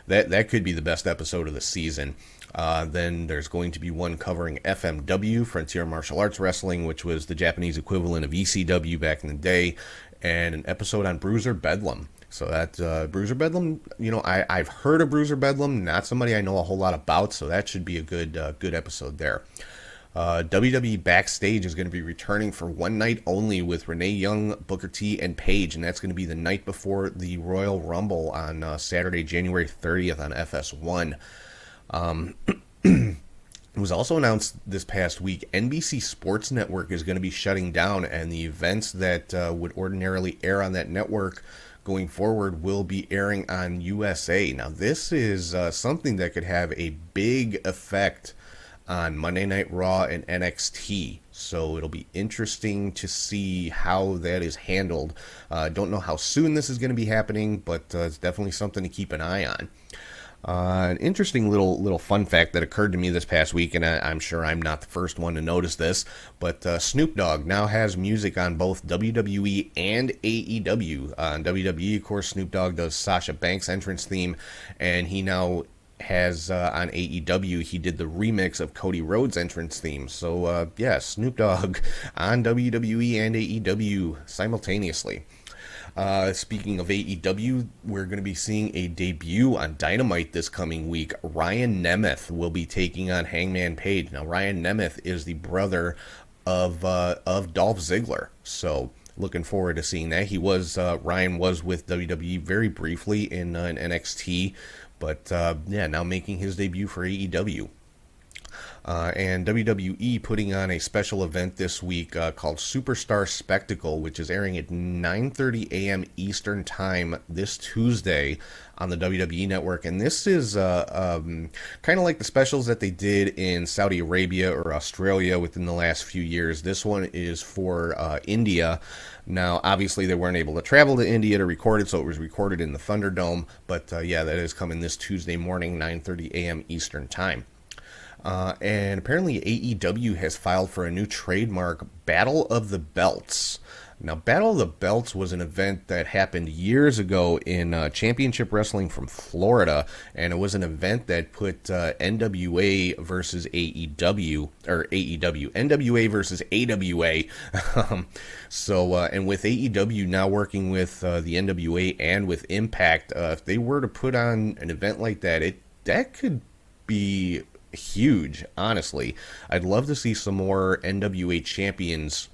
that could be the best episode of the season. Then there's going to be one covering FMW, Frontier Martial Arts Wrestling, which was the Japanese equivalent of ECW back in the day, and an episode on Bruiser Bedlam. So that Bruiser Bedlam, I've heard of Bruiser Bedlam, not somebody I know a whole lot about, so that should be a good episode there. WWE Backstage is going to be returning for one night only with Renee Young, Booker T, and Paige, and that's going to be the night before the Royal Rumble on Saturday, January 30th on FS1. It was also announced this past week, NBC Sports Network is going to be shutting down, and the events that would ordinarily air on that network going forward will be airing on USA. Now, this is something that could have a big effect on Monday Night Raw and NXT. So it'll be interesting to see how that is handled. Don't know how soon this is going to be happening, but it's definitely something to keep an eye on. An interesting little fun fact that occurred to me this past week, and I'm sure I'm not the first one to notice this, but Snoop Dogg now has music on both WWE and AEW. On WWE, of course, Snoop Dogg does Sasha Banks' entrance theme, and he now has on AEW, he did the remix of Cody Rhodes' entrance theme. So, yeah, Snoop Dogg on WWE and AEW simultaneously. Speaking of AEW, we're going to be seeing a debut on Dynamite this coming week. Ryan Nemeth will be taking on Hangman Page. Now, Ryan Nemeth is the brother of Dolph Ziggler, so looking forward to seeing that. Ryan was with WWE very briefly in NXT, but yeah, now making his debut for AEW. And WWE putting on a special event this week called Superstar Spectacle, which is airing at 9:30 a.m. Eastern Time this Tuesday on the WWE Network. And this is kind of like the specials that they did in Saudi Arabia or Australia within the last few years. This one is for India. Now, obviously, they weren't able to travel to India to record it, so it was recorded in the Thunderdome. But yeah, that is coming this Tuesday morning, 9:30 a.m. Eastern Time. And apparently AEW has filed for a new trademark, Battle of the Belts. Now, Battle of the Belts was an event that happened years ago in Championship Wrestling from Florida, and it was an event that put NWA versus AEW, or AEW, NWA versus AWA. And with AEW now working with the NWA and with Impact, if they were to put on an event like that, that could be huge, honestly. I'd love to see some more NWA champions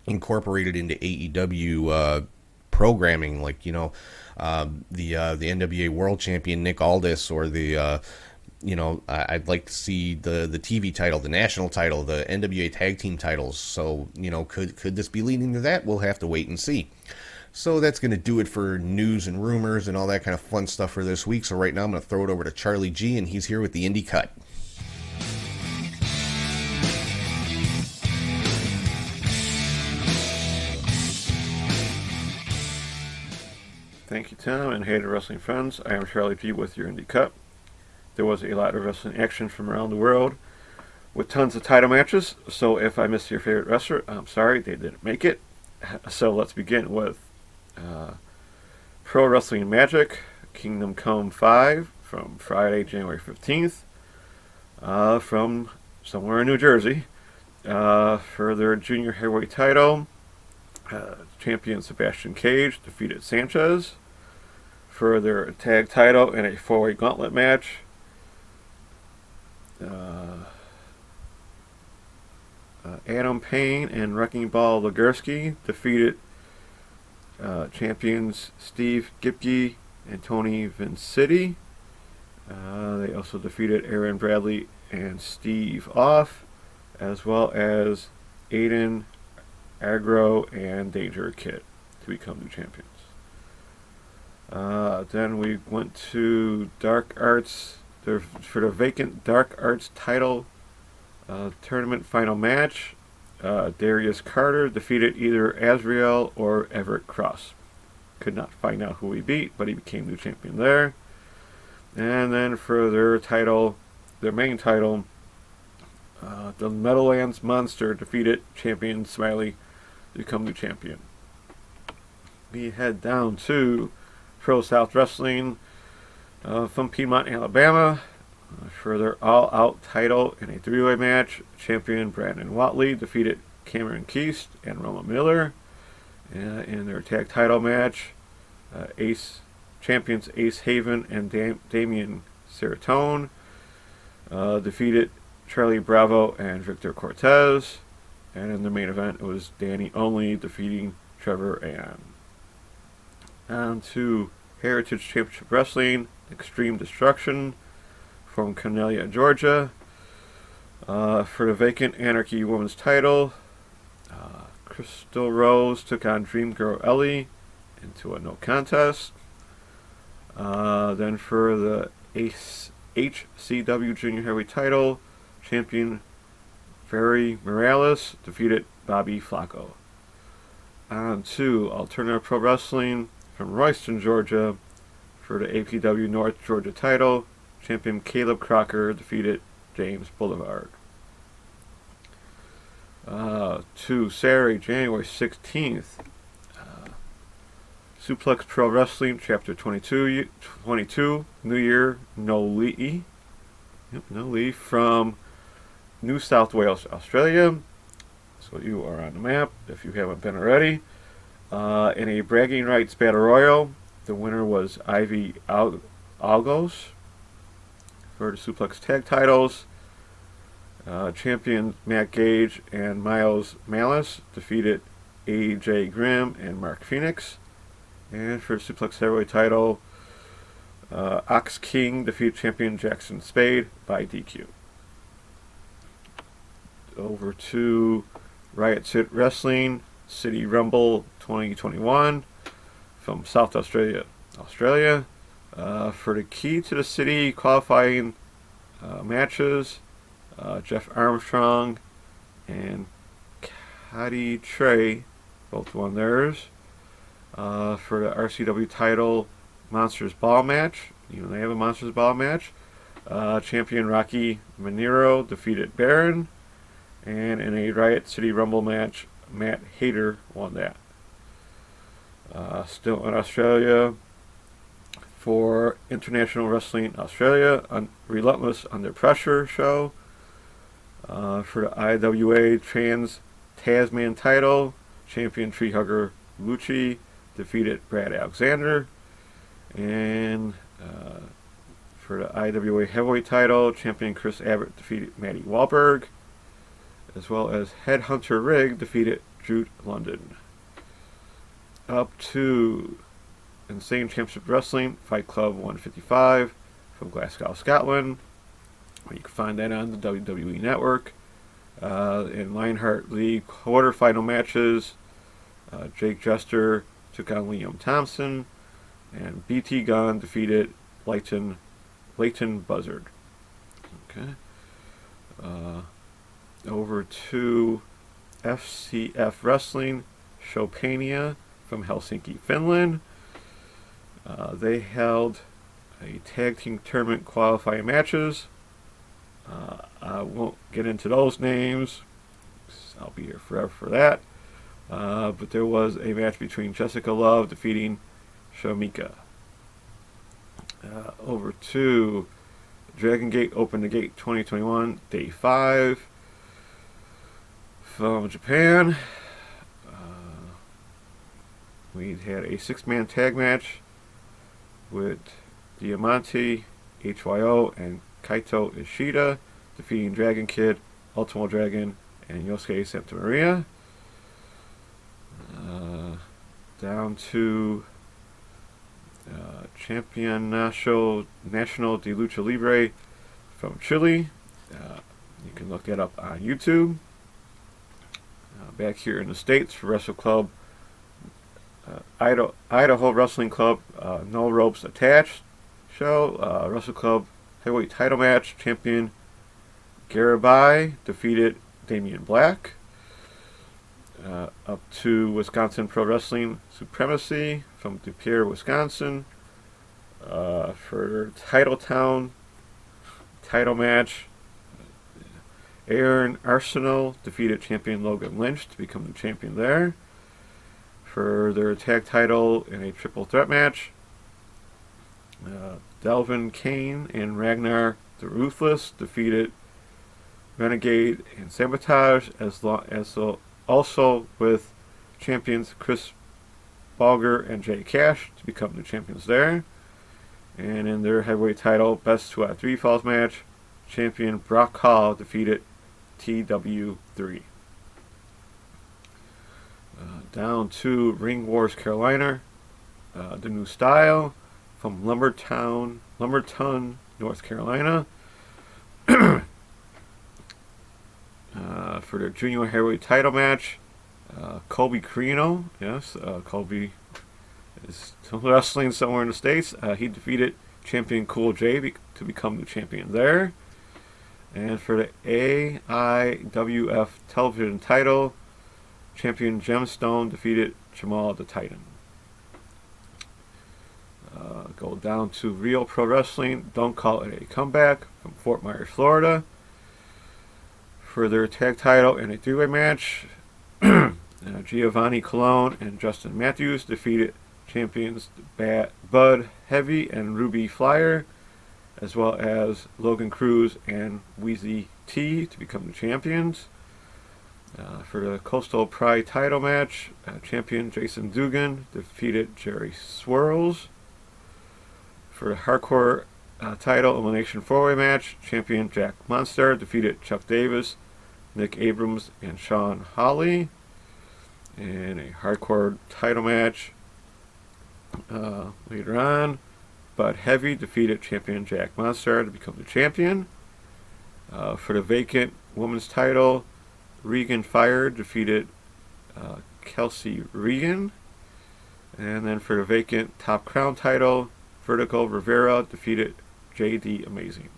incorporated into AEW programming, like the NWA World Champion Nick Aldis, or I'd like to see the TV title, the national title, the NWA tag team titles. So could this be leading to that? We'll have to wait and see. So that's going to do it for news and rumors and all that kind of fun stuff for this week. So right now I'm going to throw it over to Charlie G, and he's here with the Indie Cut. Thank you, Tom, and hey to wrestling friends. I am Charlie G with your Indie Cut. There was a lot of wrestling action from around the world with tons of title matches, so if I missed your favorite wrestler, I'm sorry, they didn't make it. So let's begin with Pro Wrestling Magic, Kingdom Come 5 from Friday, January 15th, from somewhere in New Jersey, for their junior heavyweight title. Champion Sebastian Cage defeated Sanchez for their tag title in a four-way gauntlet match. Adam Payne and Wrecking Ball Legursky defeated champions Steve Gipke and Tony Vincitti. They also defeated Aaron Bradley and Steve Off, as well as Aiden Agro and Danger Kid to become new champions. Then we went to Dark Arts for the vacant Dark Arts title tournament final match. Darius Carter defeated either Azrael or Everett Cross. Could not find out who he beat, but he became new champion there. And then for their main title, the Meadowlands Monster defeated champion Smiley to become new champion. We head down to Pro South Wrestling from Piedmont, Alabama, for their all-out title in a three-way match. Champion Brandon Watley defeated Cameron Keast and Roma Miller in their tag title match. Champions Ace Haven and Damian Seratone defeated Charlie Bravo and Victor Cortez. And in the main event, it was Danny Only defeating Trevor Ann. On to Heritage Championship Wrestling, Extreme Destruction from Cornelia, Georgia. For the vacant Anarchy Women's title, Crystal Rose took on Dream Girl Ellie into a no contest. Then for the HCW Junior Heavyweight title, champion Ferry Morales defeated Bobby Flacco. On to Alternative Pro Wrestling from Royston, Georgia, for the APW North Georgia title. champion Caleb Crocker defeated James Boulevard. To Saturday, January 16th, Suplex Pro Wrestling, Chapter 22, New Year, No Lee. Yep, No Lee from New South Wales, Australia. So you are on the map if you haven't been already. In a bragging rights battle royal, the winner was Ivy Algos for the Suplex Tag Titles. Champion Matt Gage and Miles Malice defeated AJ Grimm and Mark Phoenix. And for the Suplex Heavyweight title, Ox King defeated champion Jackson Spade by DQ. Over to Riot City Wrestling, City Rumble 2021 from South Australia. For the key to the city qualifying matches, Jeff Armstrong and Cody Trey both won theirs. For the RCW title Monsters Ball match, they have a Monsters Ball match. Champion Rocky Manero defeated Baron, and in a Riot City Rumble match, Matt Hayter won that. Still in Australia, for International Wrestling Australia, Relentless Under Pressure show. For the IWA Trans Tasman title, champion Tree Hugger Lucci defeated Brad Alexander. And for the IWA Heavyweight title, champion Chris Abbott defeated Matty Wahlberg, as well as Headhunter Rig defeated Jude London. Up to Insane Championship Wrestling, Fight Club 155 from Glasgow, Scotland. You can find that on the WWE Network. In Lionheart League quarterfinal matches, Jake Jester took on Liam Thompson, and BT Gunn defeated Leighton Buzzard. Okay. Over to FCF Wrestling, Showpania from Helsinki, Finland. They held a tag team tournament qualifying matches. I won't get into those names. I'll be here forever for that. But there was a match between Jessica Love defeating Shamika. Over to Dragon Gate Open the Gate 2021, Day 5 from Japan. We had a 6-man tag match with Diamante, HYO, and Kaito Ishida defeating Dragon Kid, Ultimo Dragon, and Yosuke Santa Maria. Down to Champion National de Lucha Libre from Chile. You can look that up on YouTube. Back here in the States for Wrestle Club, Idaho Wrestling Club, No Ropes Attached show. Wrestle Club Heavyweight title match. Champion Garibai defeated Damian Black. Up to Wisconsin Pro Wrestling Supremacy from De Pere, Wisconsin. For Titletown title match, Aaron Arsenal defeated champion Logan Lynch to become the champion there. For their tag title in a triple threat match, Delvin Kane and Ragnar the Ruthless defeated Renegade and Sabotage, as also with champions Chris Balger and Jay Cash to become the champions there. And in their heavyweight title best 2 out of 3 falls match, champion Brock Hall defeated TW3. Down to Ring Wars Carolina, the new style from Lumberton, North Carolina. For their junior heavyweight title match, Colby Carino, yes, Colby is wrestling somewhere in the States. He defeated champion Cool J to become the champion there. And for the AIWF television title, champion Gemstone defeated Jamal the Titan. go down to Real Pro Wrestling. Don't Call It a Comeback from Fort Myers, Florida. For their tag title in a three-way match, Giovanni Colon and Justin Matthews defeated champions Bud Heavy and Ruby Flyer, as well as Logan Cruz and Wheezy T to become the champions. For the Coastal Pride title match, champion Jason Dugan defeated Jerry Swirls. For the Hardcore title elimination four-way match, champion Jack Monster defeated Chuck Davis, Nick Abrams, and Sean Hawley. In a Hardcore title match, later on, Bud Heavy defeated champion Jack Monster to become the champion. For the vacant women's title, Regan Fire defeated Kelsey Regan. And then for the vacant Top Crown title, Vertical Rivera defeated JD Amazing.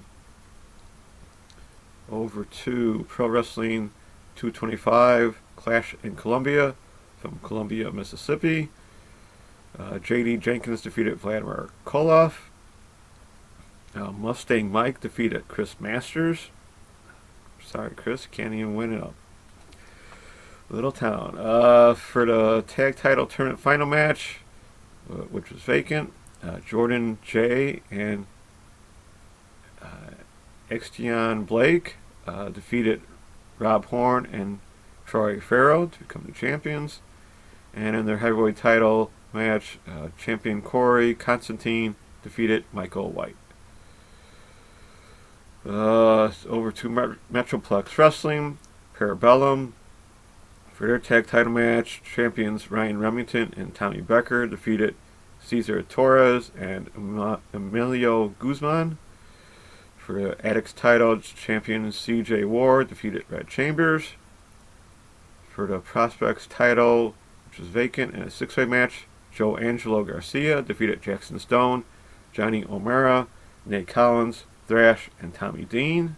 Over to Pro Wrestling 225 Clash in Columbia from Columbia, Mississippi. JD Jenkins defeated Vladimir Koloff. Mustang Mike defeated Chris Masters. Sorry, Chris, can't even win it up. Little Town. For the tag title tournament final match, which was vacant, Jordan J and Extion Blake defeated Rob Horn and Troy Farrow to become the champions. And in their heavyweight title match, champion Corey Constantine defeated Michael White. Over to Metroplex Wrestling, Parabellum. For their tag title match, champions Ryan Remington and Tommy Becker defeated Cesar Torres and Emilio Guzman. For the Addicts title, champion CJ Ward defeated Red Chambers. For the Prospects title, which was vacant in a six-way match, Joe Angelo Garcia defeated Jackson Stone, Johnny O'Mara, Nate Collins, Thrash, and Tommy Dean.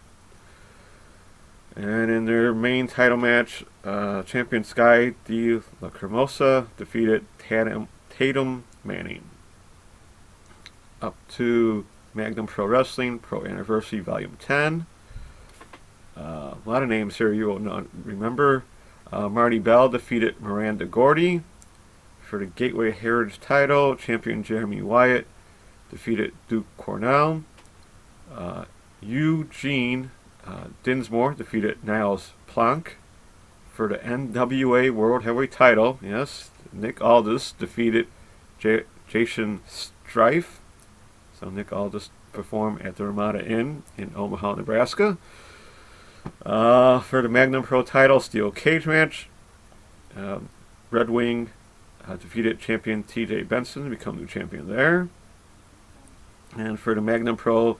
And in their main title match, champion Sky de la Cremosa defeated Tatum Manning. Up to Magnum Pro Wrestling, Pro Anniversary Volume 10. A lot of names here you will not remember. Marty Bell defeated Miranda Gordy. For the Gateway Heritage title, champion Jeremy Wyatt defeated Duke Cornell. Eugene Dinsmore defeated Niles Planck. For the NWA World Heavyweight title, yes, Nick Aldis defeated Jason Strife. So Nick Aldis performed at the Ramada Inn in Omaha, Nebraska. For the Magnum Pro title steel cage match, Red Wing defeated champion TJ Benson to become the champion there. And for the Magnum Pro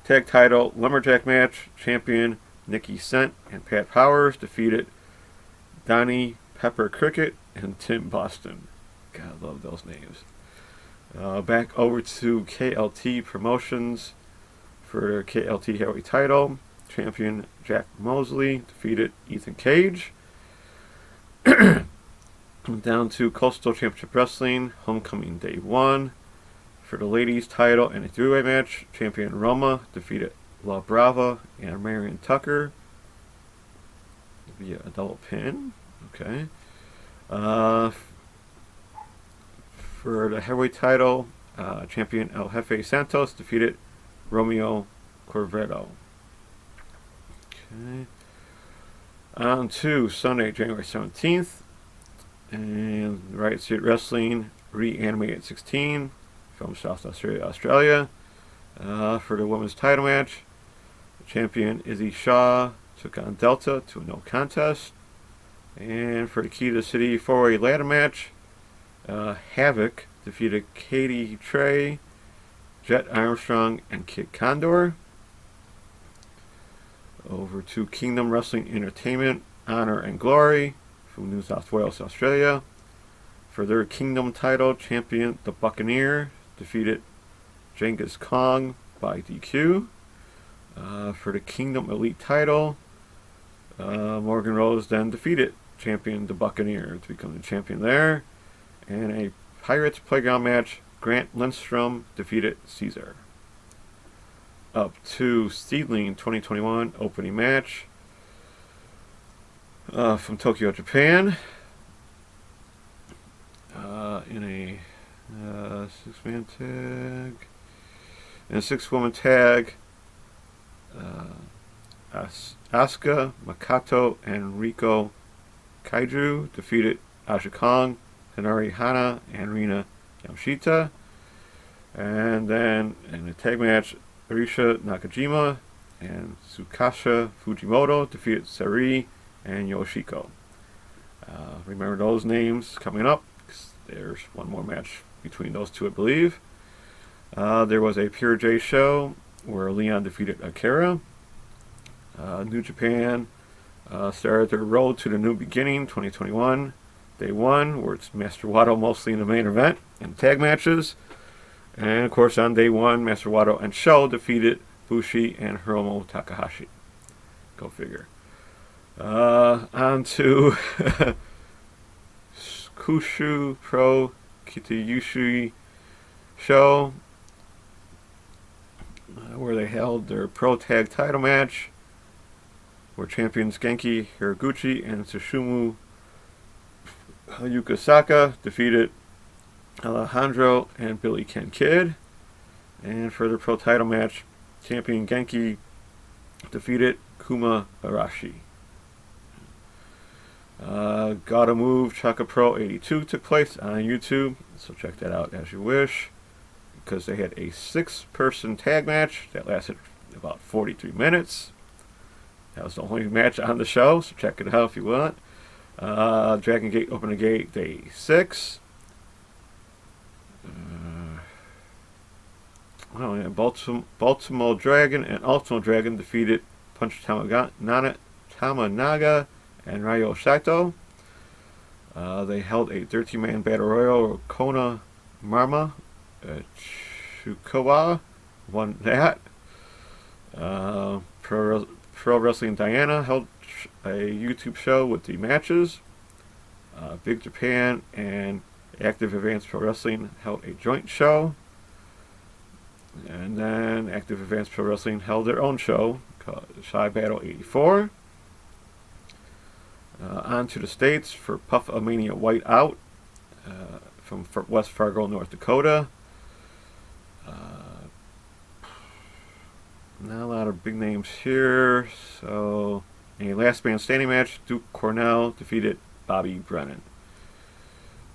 tag title lumberjack match, champion Nikki Sent and Pat Powers defeated Donnie Pepper Cricket and Tim Boston. God, I love those names. Back over to KLT Promotions. For their KLT heavyweight title, champion Jack Mosley defeated Ethan Cage. Down to Coastal Championship Wrestling, Homecoming Day 1. For the ladies title in a three-way match, champion Roma defeated La Brava and Marion Tucker via a double pin. Okay. For the heavyweight title, champion El Jefe Santos defeated Romeo Corvetto. Okay. On to Sunday, January 17th. And Riot Street Wrestling Reanimated 16 from South Australia, Australia. For the women's title match, champion Izzy Shaw took on Delta to a no contest. And for the Key to the City four-way ladder match, Havoc defeated Katie Trey, Jet Armstrong, and Kid Condor. Over to Kingdom Wrestling Entertainment, Honor and Glory from New South Wales, Australia. For their Kingdom title, champion The Buccaneer defeated Genghis Kong by DQ. For the Kingdom Elite title, Morgan Rose then defeated champion The Buccaneer to become the champion there. And a Pirates Playground match, Grant Lindstrom defeated Caesar. Up to Steedling 2021 opening match from Tokyo, Japan. In a 6-man tag. In a 6-woman tag, Asuka, Makato, and Riko Kaiju defeated Aja Kong, Hinari Hana, and Rina Yamashita. And then in a tag match, Arisha Nakajima and Tsukasa Fujimoto defeated Sari and Yoshiko. Remember those names coming up. There's one more match between those two, I believe. There was a Pure J show where Leon defeated Akira. New Japan started their road to the new beginning, 2021. Day 1, where it's Master Wato mostly in the main event and tag matches. And of course on day 1, Master Wato and Sho defeated Bushi and Hiromu Takahashi. Go figure. On to Kushu Pro Kitayushi show, where they held their Pro Tag title match, where champions Genki Hiraguchi and Tsusumu Yukasaka defeated Alejandro and Billy Ken Kid. And for the Pro title match, champion Genki defeated Kuma Arashi. Gotta Move Chaka Pro 82 took place on YouTube, so check that out as you wish, because they had a 6-person tag match that lasted about 43 minutes. That was the only match on the show, so check it out if you want. Dragon Gate Open the Gate Day 6. Baltimore Dragon and Ultimo Dragon defeated Punch Tamanaga and Ryo Saito. They held a 13-man battle royal. Kona Marma Chukawa won that. Pro Wrestling Diana held a YouTube show with the matches. Big Japan and Active Advanced Pro Wrestling held a joint show. And then Active Advanced Pro Wrestling held their own show called Shy Battle 84. On to the States for Puff-A-Mania White Out from West Fargo, North Dakota. Not a lot of big names here. So, a last man standing match, Duke Cornell defeated Bobby Brennan.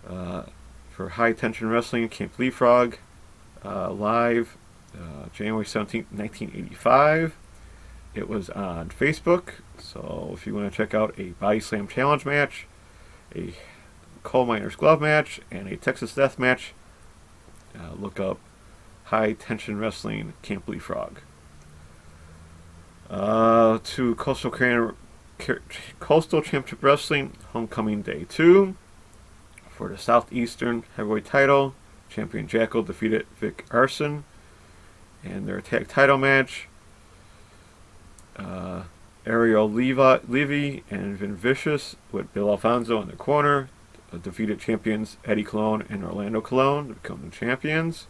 For High Tension Wrestling, Camp Leapfrog live January 17th, 1985. It was on Facebook, so if you want to check out a Body Slam Challenge match, a Coal Miner's Glove match, and a Texas Death match, look up High Tension Wrestling Camp Leapfrog. To Coastal Championship Wrestling Homecoming Day 2. For the Southeastern Heavyweight title, champion Jackal defeated Vic Arson in their tag title match. Ariel Levy and Vin Vicious with Bill Alfonso in the corner defeated champions Eddie Colon and Orlando Colon to become the champions.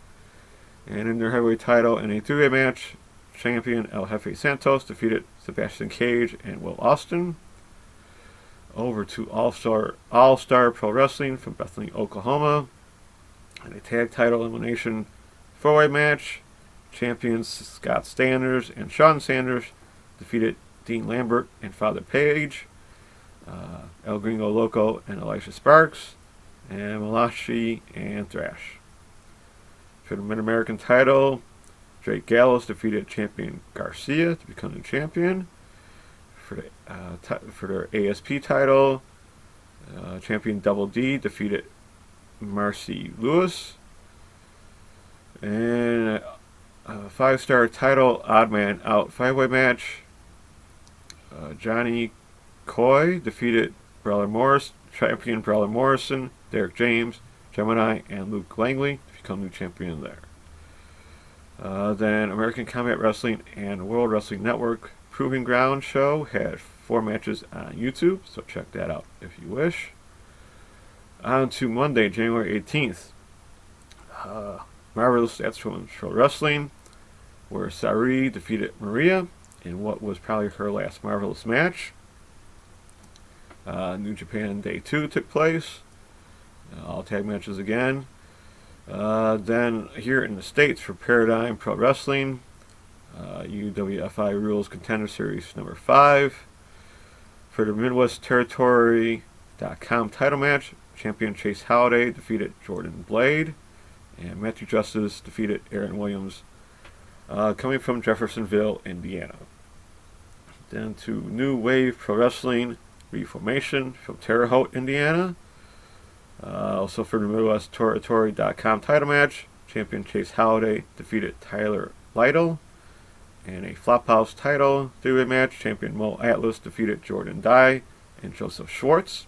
And in their heavyweight title in a 3-way match, champion El Jefe Santos defeated Sebastian Cage and Will Austin. Over to All-Star Pro Wrestling from Bethany, Oklahoma. And a tag title elimination 4-way match, champions Scott Sanders and Sean Sanders defeated Dean Lambert and Father Page, El Gringo Loco and Elisha Sparks, and Malachi and Thrash. For the Mid-American title, Drake Gallows defeated champion Garcia to become the champion. For their ASP title, champion Double D defeated Marcy Lewis. And a 5-star title Odd Man Out 5-way match, Johnny Coy defeated champion Brawler Morrison, Derek James, Gemini, and Luke Langley to become new champion there. Then American Combat Wrestling and World Wrestling Network Proving Ground show had 4 matches on YouTube, so check that out if you wish. On to Monday, January 18th. Marvelous That's Women's Pro Wrestling, where Sari defeated Maria in what was probably her last Marvelous match. New Japan Day 2 took place. All tag matches again. Then here in the States for Paradigm Pro Wrestling, UWFI Rules Contender Series number 5. For the Midwest Territory.com title match, champion Chase Holiday defeated Jordan Blade, and Matthew Justice defeated Aaron Williams, coming from Jeffersonville, Indiana. Then to New Wave Pro Wrestling Reformation from Terre Haute, Indiana. Also for the Midwest Territory.com title match, champion Chase Holiday defeated Tyler Lytle. And a Flophouse title three-way match, champion Mo Atlas defeated Jordan Dye and Joseph Schwartz.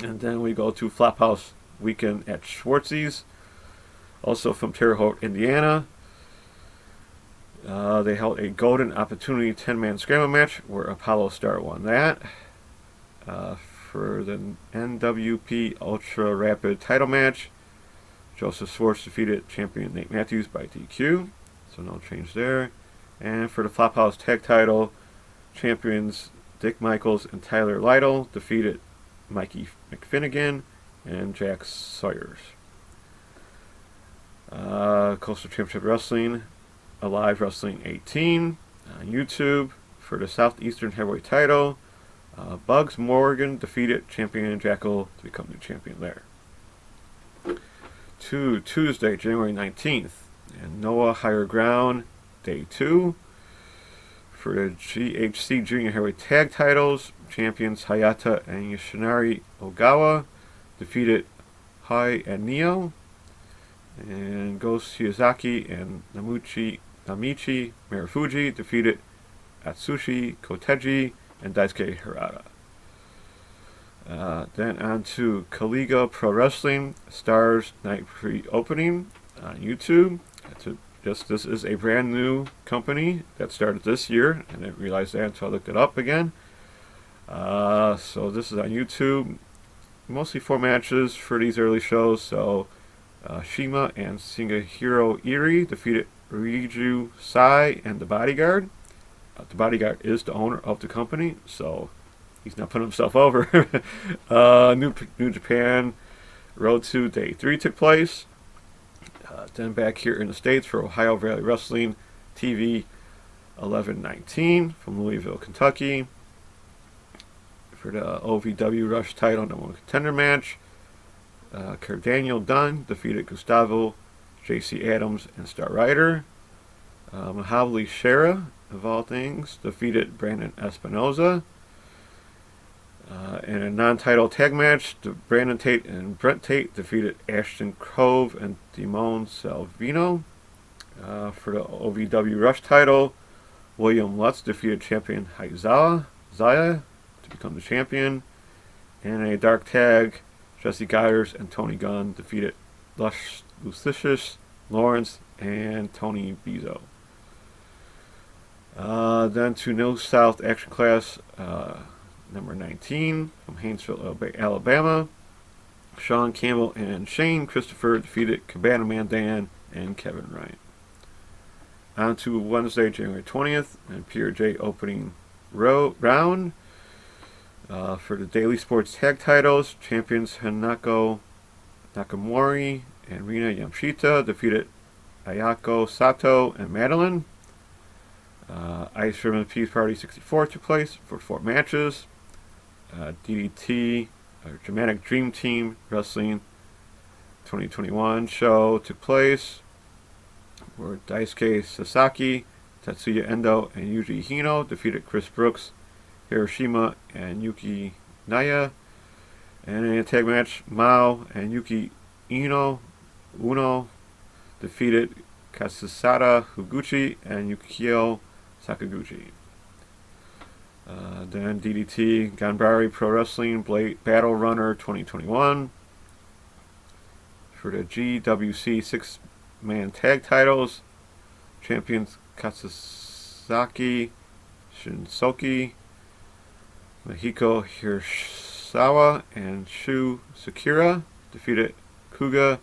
And then we go to Flophouse Weekend at Schwartzy's, also from Terre Haute, Indiana. They held a Golden Opportunity 10-man scramble match where Apollo Star won that. For the NWP Ultra Rapid title match, Joseph Schwartz defeated champion Nate Matthews by DQ, so no change there. And for the Flophouse Tag title, champions Dick Michaels and Tyler Lytle defeated Mikey McFinnigan and Jack Sawyers. Coastal Championship Wrestling, Alive Wrestling 18 on YouTube. For the Southeastern Heavyweight title, Bugs Morgan defeated champion Jackal to become new champion there. To Tuesday, January 19th, and Noah Higher Ground Day 2. For the GHC Junior Heavyweight Tag titles, champions Hayata and Yoshinari Ogawa defeated Hai and Neo. And Ghost Shiozaki and Namichi Marufuji defeated Atsushi Koteji and Daisuke Harada. Then on to Kaliga Pro Wrestling Stars Night Pre-Opening on YouTube. This is a brand new company that started this year, and I didn't realize that until I looked it up again. So this is on YouTube. Mostly 4 matches for these early shows. So Shima and Singahiro Iri defeated Riju Sai and the Bodyguard. The Bodyguard is the owner of the company, so he's not putting himself over. New Japan Road to Day 3 took place. Then back here in the States for Ohio Valley Wrestling TV 1119 from Louisville, Kentucky. For the OVW Rush title number 1 contender match, Daniel Dunn defeated Gustavo, JC Adams, and Star Rider. Mahabali Shera, of all things, defeated Brandon Espinoza. In a non-title tag match, Brandon Tate and Brent Tate defeated Ashton Cove and Damone Salvino. For the OVW Rush title, William Lutz defeated champion Zaya to become the champion. In a dark tag, Jesse Geiders and Tony Gunn defeated Lucius Lawrence and Tony Bizzo. Then to New South Action Class number 19 from Haynesville, Alabama. Sean Campbell and Shane Christopher defeated Cabana Man Dan and Kevin Ryan. On to Wednesday, January 20th, and Pierre J opening round. For the Daily Sports Tag titles, champions Hanako Nakamori and Rina Yamashita defeated Ayako Sato and Madeline. Ice Ribbon Peace Party 64 took place for 4 matches. DDT, Dramatic Dream Team Wrestling 2021 show took place, where Daisuke Sasaki, Tatsuya Endo, and Yuji Hino defeated Chris Brooks, Hiroshima, and Yuki Naya. And in a tag match, Mao and Yuki Uno defeated Kasusada Higuchi and Yukio Sakaguchi. Then DDT, Ganbare Pro Wrestling Battle Runner 2021. For the GWC 6-man tag titles, champions Katsusaki Shinsoki, Mahiko Hirsawa, and Shu Sakura defeated Kuga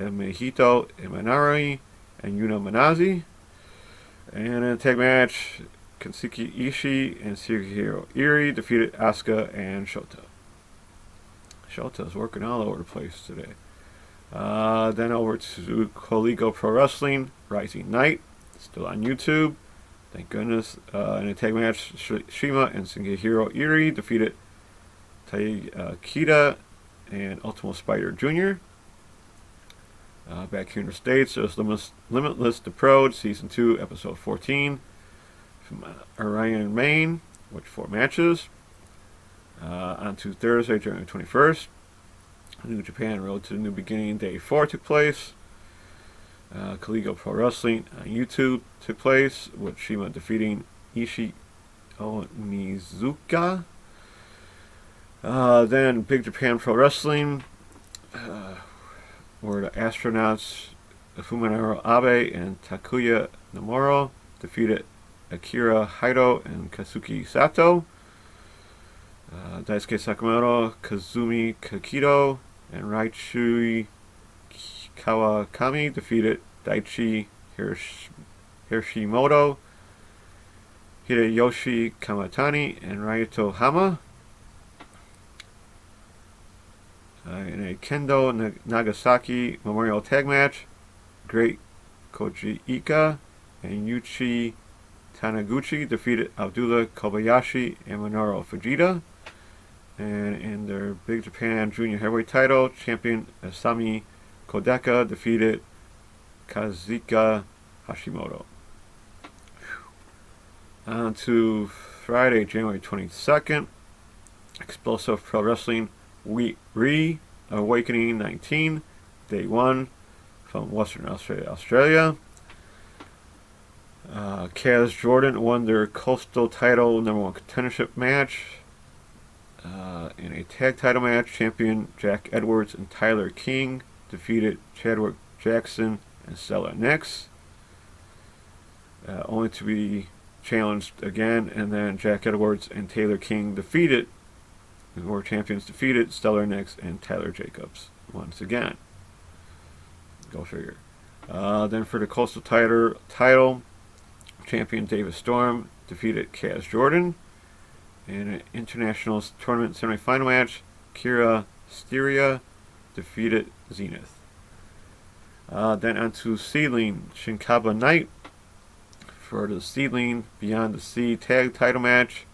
Mejito Imanari and Yuna Manazi. And in a tag match, Kensuke Ishii and Shigehiro Iri defeated Asuka and Shota. Shota's working all over the place today. Then over to Collegial Pro Wrestling, Rising Knight, still on YouTube. Thank goodness. In a tag match, Shima and Shigehiro Iri defeated Taikida and Ultimo Spider Jr. Back here in the States, there's Limitless The Pro, Season 2, Episode 14, from Orion, Maine, with 4 matches. On to Thursday, January 21st, New Japan Road to the New Beginning, Day 4 took place. Collegial Pro Wrestling on YouTube took place, with Shima defeating Ishii Onizuka. Then Big Japan Pro Wrestling, where the astronauts Fuminaro Abe and Takuya Nomura defeated Akira Haido and Kazuki Sato. Daisuke Sakamoto, Kazumi Kakido, and Raichi Kawakami defeated Daichi Hirashimoto, Hideyoshi Kamatani, and Ryoto Hama. In a Kendo Nagasaki Memorial Tag Match, Great Koji Ika and Yuchi Taniguchi defeated Abdullah Kobayashi and Minoru Fujita. And in their Big Japan Junior Heavyweight title, champion Asami Kodaka defeated Kazuka Hashimoto. On to Friday, January 22nd, Explosive Pro Wrestling Awakening 19, Day 1, from Western Australia. Kaz Jordan won their Coastal title #1 contendership match. In a tag title match, champion Jack Edwards and Tyler King defeated Chadwick Jackson and Stella Nix, only to be challenged again, and then Jack Edwards and Taylor King were champions, defeated Stellar Nix and Tyler Jacobs once again. Go figure. Then for the Coastal title, champion David Storm defeated Kaz Jordan. In an international tournament semifinal match, Kira Styria defeated Zenith. Then on to Seedling Shinkaba Night. For the Seedling Beyond the Sea tag title match,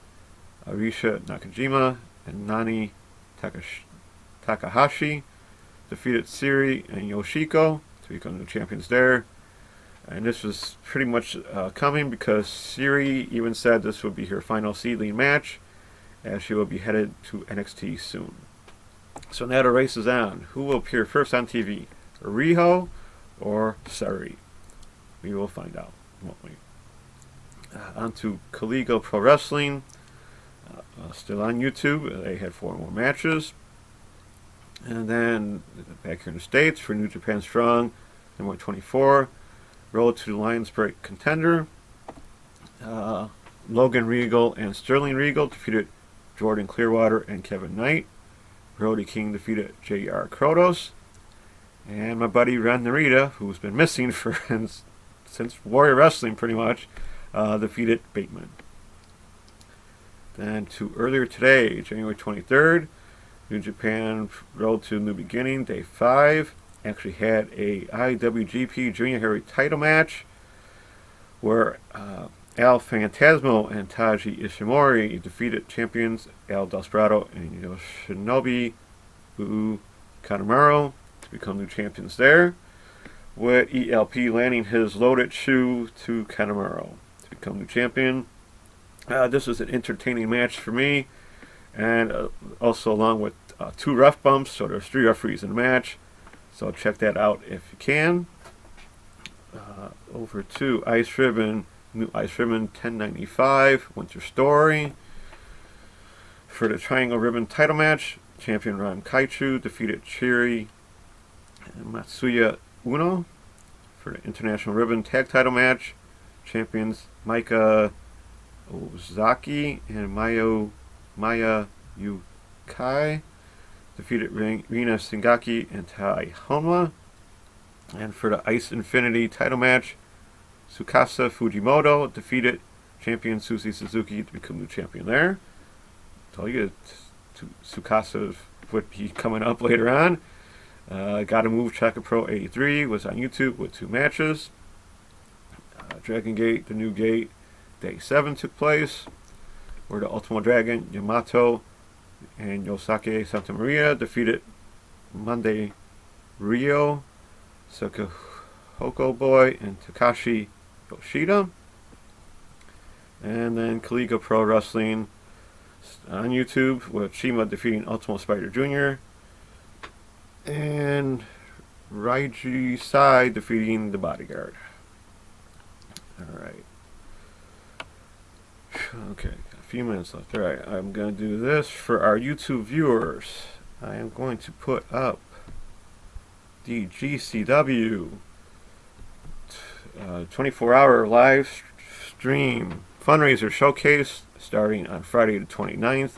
Arisha Nakajima and Nani Takahashi defeated Siri and Yoshiko to become the champions there. And this was pretty much coming, because Siri even said this would be her final Seedling match, as she will be headed to NXT soon. So now the race is on. Who will appear first on TV? Riho or Sari? We will find out, won't we? On to Collegial Pro Wrestling. Still on YouTube. They had 4 more matches. And then back here in the States for New Japan Strong, number 24, Road to the Lions Break contender. Logan Regal and Sterling Regal defeated Jordan Clearwater and Kevin Knight. Brody King defeated J.R. Krotos. And my buddy Ren Narita, who's been missing since Warrior Wrestling pretty much, defeated Bateman. Then to earlier today, January 23rd, New Japan Road to New Beginning, Day 5, actually had a IWGP Junior Heavyweight title match where Al Phantasmo and Taji Ishimori defeated champions El Desperado and Yoshinobu Kanemaru to become new champions there, with ELP landing his loaded shoe to Kanemaru to become new champion. This was an entertaining match for me, and also along with 2 ref bumps, so there's 3 referees in the match, so check that out if you can. Over to Ice Ribbon, new Ice Ribbon 1095 Winter Story. For the Triangle Ribbon title match, champion Ram Kaichu defeated Chiri and Matsuya Uno. For the International Ribbon tag title match, champions Maika Ozaki and Maya Yukai defeated Rina Singaki and Tai Honma. And for the Ice Infinity title match, Tsukasa Fujimoto defeated champion Susie Suzuki to become the champion there. Told you Tsukasa would be coming up later on. Gotta Move Chaka Pro 83 was on YouTube with 2 matches. Dragon Gate, The New Gate, Day 7 took place, where the Ultimo Dragon, Yamato, and Yosake Santa Maria defeated Monday Rio, Sakahoko Boy, and Takashi Yoshida. And then Kaliga Pro Wrestling on YouTube with Shima defeating Ultimo Spider Jr. and Raiji Sai defeating the Bodyguard. Alright. Okay, a few minutes left. Alright, I'm going to do this for our YouTube viewers. I am going to put up the GCW 24-hour live stream fundraiser showcase starting on Friday the 29th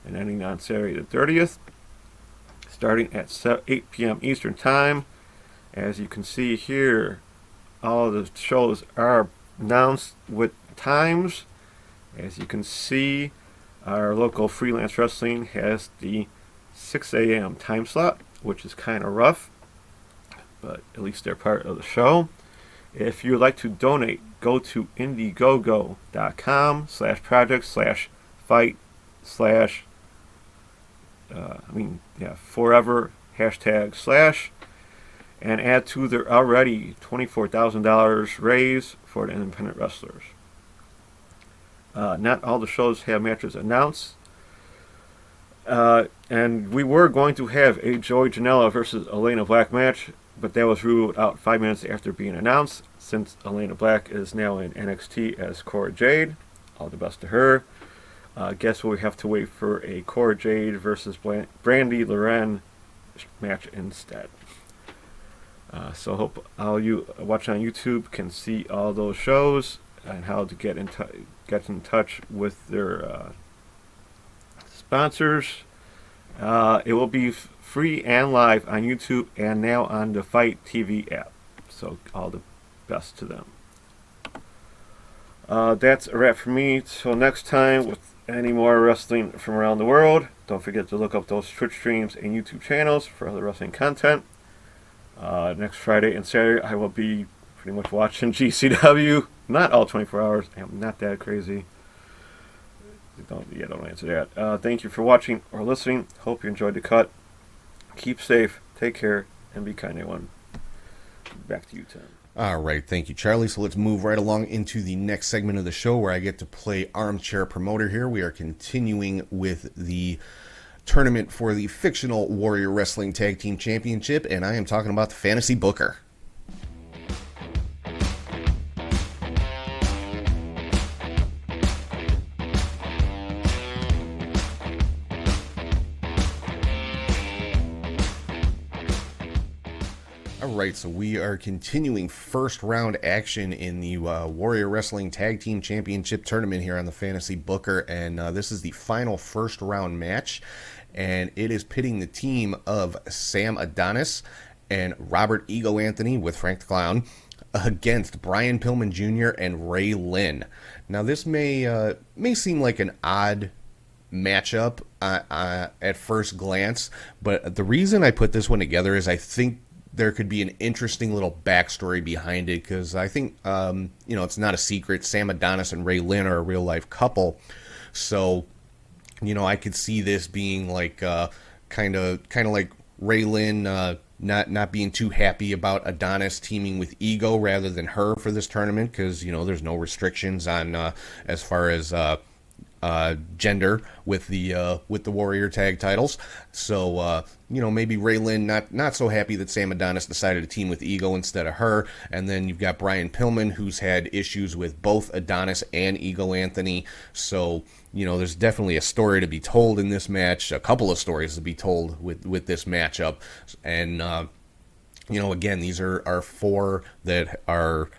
and ending on Saturday the 30th, starting at 8 p.m. Eastern Time. As you can see here, all of the shows are announced with times. As you can see, our local Freelance Wrestling has the 6 a.m. time slot, which is kind of rough, but at least they're part of the show. If you would like to donate, go to indiegogo.com/project/fight/ forever #/ and add to their already $24,000 raise for the independent wrestlers. Not all the shows have matches announced. And we were going to have a Joey Janela versus Elena Black match, but that was ruled out 5 minutes after being announced, since Elena Black is now in NXT as Cora Jade. All the best to her. Guess we have to wait for a Cora Jade versus Brandy Loren match instead. So hope all you watching on YouTube can see all those shows and how to get in touch with their sponsors. It will be free and live on YouTube and now on the Fight TV app. So all the best to them. That's a wrap for me. Till next time with any more wrestling from around the world. Don't forget to look up those Twitch streams and YouTube channels for other wrestling content. Next Friday and Saturday I will be pretty much watching GCW. Not all 24 hours. I'm not that crazy. Don't answer that. Thank you for watching or listening. Hope you enjoyed the cut. Keep safe, take care, and be kind, everyone. Back to you, Tim. All right, thank you, Charlie. So let's move right along into the next segment of the show where I get to play armchair promoter here. We are continuing with the tournament for the fictional Warrior Wrestling Tag Team Championship, and I am talking about the Fantasy Booker. Alright, so we are continuing first round action in the Warrior Wrestling Tag Team Championship Tournament here on the Fantasy Booker, and this is the final first round match, and it is pitting the team of Sam Adonis and Robert Ego Anthony with Frank the Clown against Brian Pillman Jr. and Ray Lynn. Now this may seem like an odd matchup at first glance, but the reason I put this one together is I think there could be an interesting little backstory behind it, because I think, it's not a secret. Sam Adonis and Ray Lynn are a real-life couple. So, I could see this being like kind of like Ray Lynn not being too happy about Adonis teaming with Ego rather than her for this tournament, because, there's no restrictions on as far as gender with the Warrior tag titles. So maybe Ray Lynn not so happy that Sam Adonis decided to team with Ego instead of her. And then you've got Brian Pillman, who's had issues with both Adonis and Ego Anthony. So there's definitely a story to be told in this match, a couple of stories to be told with this matchup. And again, these are four that are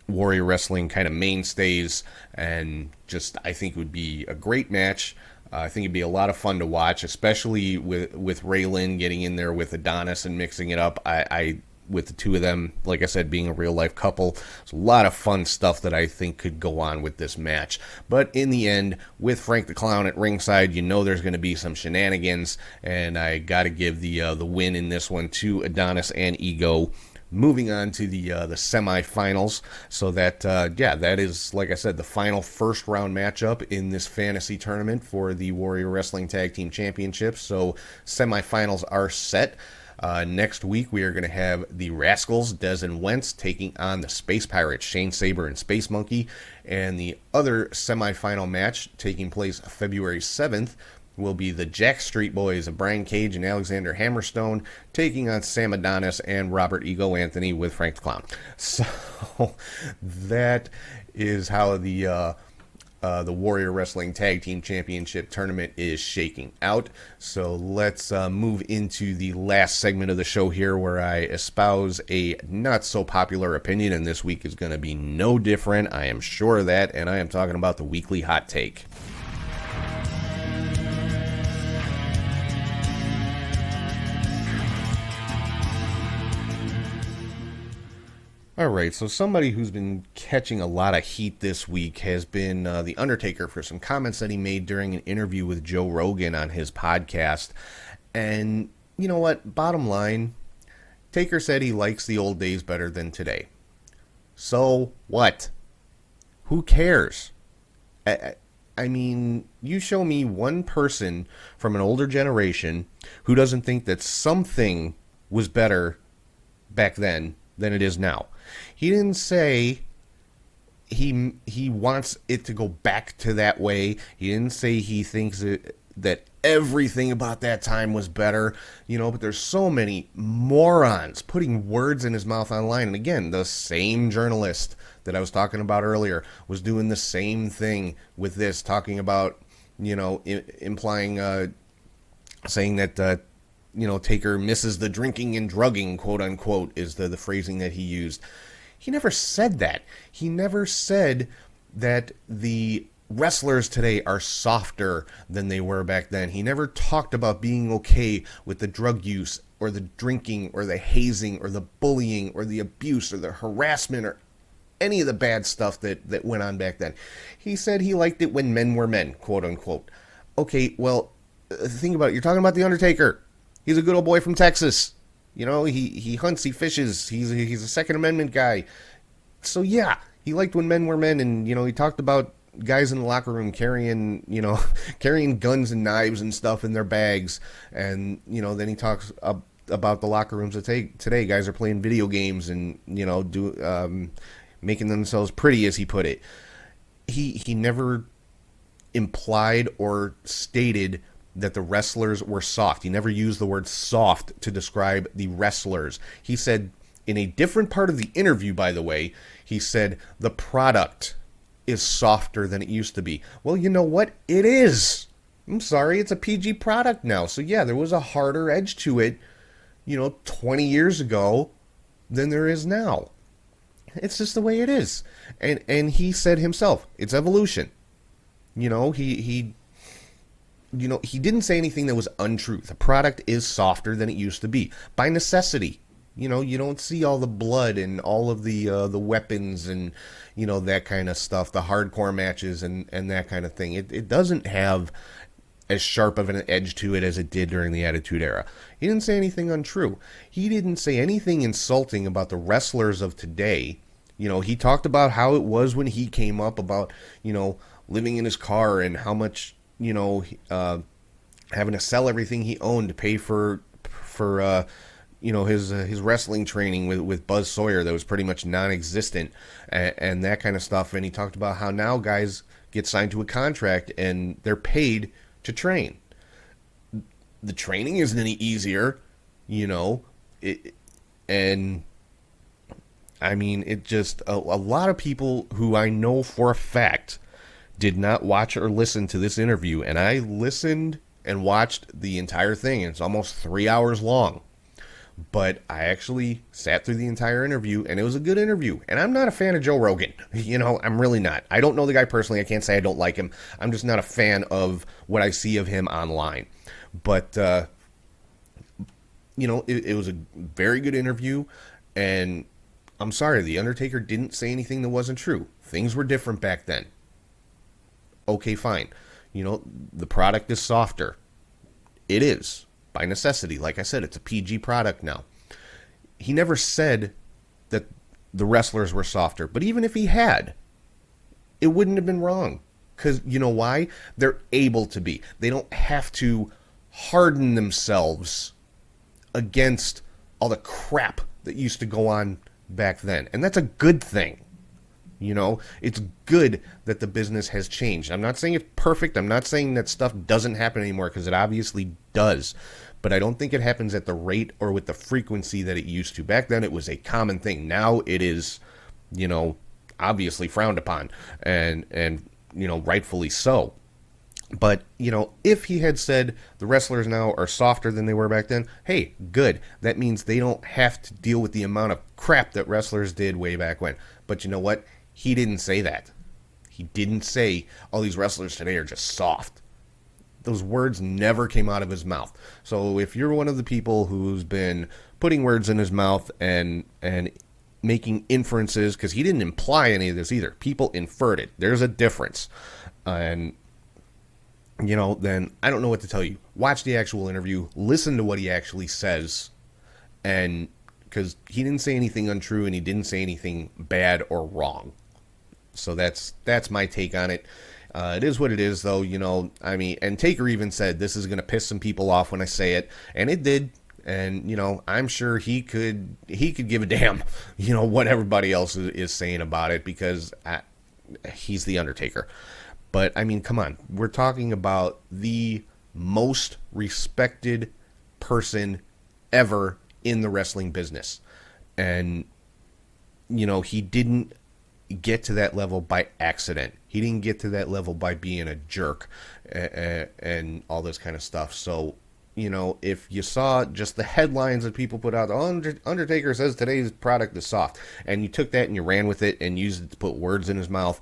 Warrior Wrestling kind of mainstays, and just I think it would be a great match. I think it'd be a lot of fun to watch, especially with Ray Lynn getting in there with Adonis and mixing it up. I with the two of them, like I said, being a real life couple. There's a lot of fun stuff that I think could go on with this match. But in the end, with Frank the Clown at ringside, you know there's going to be some shenanigans, and I got to give the win in this one to Adonis and Ego. Moving on to the semifinals, so that that is, like I said, the final first round matchup in this fantasy tournament for the Warrior Wrestling Tag Team Championships. So semifinals are set. Next week we are going to have the Rascals, Dez and Wentz, taking on the Space Pirates, Shane Saber and Space Monkey, and the other semifinal match taking place February 7th. Will be the Jack Street Boys of Brian Cage and Alexander Hammerstone taking on Sam Adonis and Robert Ego Anthony with Frank the Clown. So that is how the Warrior Wrestling Tag Team Championship tournament is shaking out. So let's move into the last segment of the show here, where I espouse a not so popular opinion, and this week is going to be no different. I am sure of that, and I am talking about the weekly hot take. Alright, so somebody who's been catching a lot of heat this week has been The Undertaker for some comments that he made during an interview with Joe Rogan on his podcast. And you know what? Bottom line, Taker said he likes the old days better than today. So what? Who cares? I mean, you show me one person from an older generation who doesn't think that something was better back then than it is now. He didn't say he wants it to go back to that way. He didn't say he thinks that everything about that time was better, but there's so many morons putting words in his mouth online. And again, the same journalist that I was talking about earlier was doing the same thing with this, talking about, implying, saying that, Taker misses the drinking and drugging, quote unquote, is the phrasing that he used. He never said that. He never said that the wrestlers today are softer than they were back then. He never talked about being okay with the drug use or the drinking or the hazing or the bullying or the abuse or the harassment or any of the bad stuff that went on back then. He said he liked it when men were men, quote unquote. Okay, well, think about it. You're talking about The Undertaker. He's a good old boy from Texas. He hunts, he fishes. He's a Second Amendment guy. So yeah, he liked when men were men, and he talked about guys in the locker room carrying guns and knives and stuff in their bags, and then he talks about the locker rooms today. Guys are playing video games and making themselves pretty, as he put it. He never implied or stated that the wrestlers were soft. He never used the word soft to describe the wrestlers. He said, in a different part of the interview, by the way, he said, the product is softer than it used to be. Well, you know what? It is. I'm sorry, it's a PG product now. So yeah, there was a harder edge to it, 20 years ago than there is now. It's just the way it is. And he said himself, it's evolution. He didn't say anything that was untrue. The product is softer than it used to be by necessity. You don't see all the blood and all of the weapons and that kind of stuff, the hardcore matches and that kind of thing. It doesn't have as sharp of an edge to it as it did during the Attitude Era. He didn't say anything untrue. He didn't say anything insulting about the wrestlers of today. He talked about how it was when he came up, about living in his car and how much having to sell everything he owned to pay for his wrestling training with Buzz Sawyer that was pretty much non-existent, and that kind of stuff. And he talked about how now guys get signed to a contract and they're paid to train. The training isn't any easier, and I mean, it just a lot of people who I know for a fact did not watch or listen to this interview, and I listened and watched the entire thing. It's almost 3 hours long, but I actually sat through the entire interview, and it was a good interview. And I'm not a fan of Joe Rogan. I'm really not. I don't know the guy personally. I can't say I don't like him. I'm just not a fan of what I see of him online. But it was a very good interview, and I'm sorry, The Undertaker didn't say anything that wasn't true. Things were different back then. Okay, fine. The product is softer. It is, by necessity. Like I said, it's a PG product now. He never said that the wrestlers were softer, but even if he had, it wouldn't have been wrong. Because you know why? They're able to be. They don't have to harden themselves against all the crap that used to go on back then. And that's a good thing. It's good that the business has changed. I'm not saying it's perfect. I'm not saying that stuff doesn't happen anymore, because it obviously does. But I don't think it happens at the rate or with the frequency that it used to. Back then, it was a common thing. Now it is, obviously frowned upon, and rightfully so. But, if he had said the wrestlers now are softer than they were back then, hey, good. That means they don't have to deal with the amount of crap that wrestlers did way back when. But you know what? He didn't say that. He didn't say, all these wrestlers today are just soft. Those words never came out of his mouth. So if you're one of the people who's been putting words in his mouth and making inferences, because he didn't imply any of this either. People inferred it. There's a difference. And, then I don't know what to tell you. Watch the actual interview. Listen to what he actually says. And because he didn't say anything untrue, and he didn't say anything bad or wrong. So that's my take on it. It is what it is, though, and Taker even said, this is going to piss some people off when I say it, and it did. And, I'm sure he could give a damn, what everybody else is saying about it, because he's The Undertaker. But, come on. We're talking about the most respected person ever in the wrestling business. And, he didn't get to that level by accident. He didn't get to that level by being a jerk and all this kind of stuff. So, if you saw just the headlines that people put out, Undertaker says today's product is soft, and you took that and you ran with it and used it to put words in his mouth,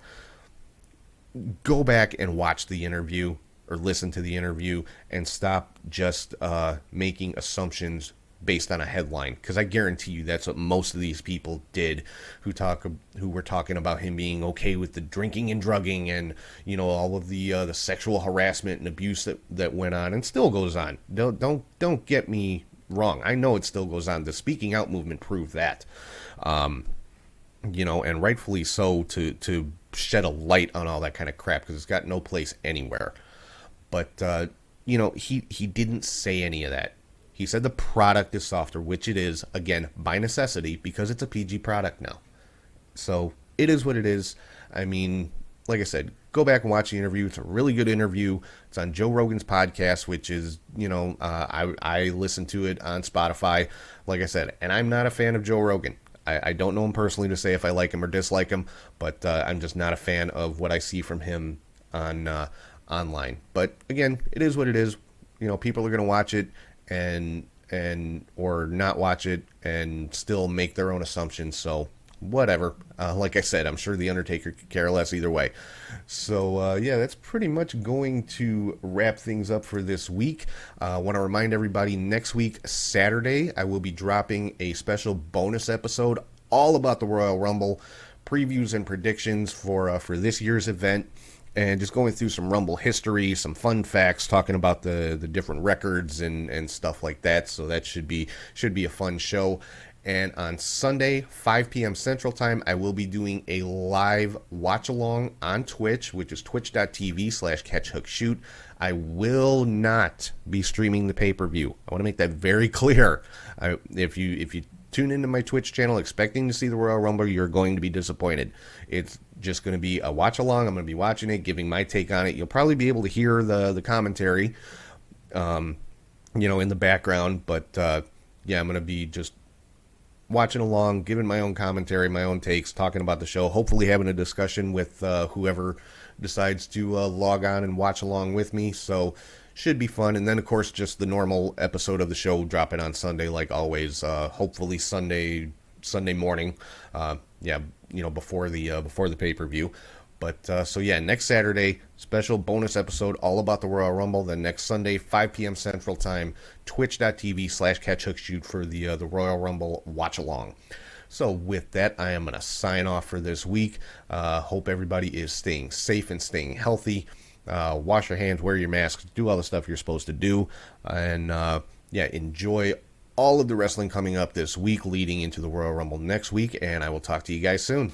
go back and watch the interview or listen to the interview and stop just making assumptions based on a headline, because I guarantee you that's what most of these people did who were talking about him being okay with the drinking and drugging and all of the sexual harassment and abuse that went on and still goes on. Don't get me wrong. I know it still goes on. The speaking out movement proved that, and rightfully so, to shed a light on all that kind of crap, because it's got no place anywhere. But he didn't say any of that. He said the product is softer, which it is, again, by necessity, because it's a PG product now. So it is what it is. Like I said, go back and watch the interview. It's a really good interview. It's on Joe Rogan's podcast, which is, I listen to it on Spotify, like I said. And I'm not a fan of Joe Rogan. I don't know him personally to say if I like him or dislike him, but I'm just not a fan of what I see from him on online. But again, it is what it is. People are going to watch it and or not watch it and still make their own assumptions. So whatever. Like I said, I'm sure The Undertaker could care less either way. So yeah, that's pretty much going to wrap things up for this week. I want to remind everybody, next week, Saturday, I will be dropping a special bonus episode all about the Royal Rumble, previews and predictions for this year's event. And just going through some Rumble history, some fun facts, talking about the different records and stuff like that. So that should be a fun show. And on Sunday, 5 p.m. Central Time, I will be doing a live watch-along on Twitch, which is twitch.tv/catchhookshoot. I will not be streaming the pay-per-view. I want to make that very clear. If you tune into my Twitch channel expecting to see the Royal Rumble, you're going to be disappointed. It's just going to be a watch-along. I'm going to be watching it, giving my take on it. You'll probably be able to hear the commentary, in the background. But, yeah, I'm going to be just watching along, giving my own commentary, my own takes, talking about the show, hopefully having a discussion with whoever decides to log on and watch along with me. So should be fun. And then, of course, just the normal episode of the show dropping on Sunday, like always. Hopefully Sunday morning. Before the pay-per-view. But so yeah, next Saturday, special bonus episode all about the Royal Rumble. Then next Sunday, 5 p.m. Central Time, twitch.tv/catchhookshoot for the Royal Rumble watch along. So with that, I am going to sign off for this week. Hope everybody is staying safe and staying healthy. Wash your hands, wear your masks, do all the stuff you're supposed to do. And yeah, enjoy all of the wrestling coming up this week leading into the Royal Rumble next week. And I will talk to you guys soon.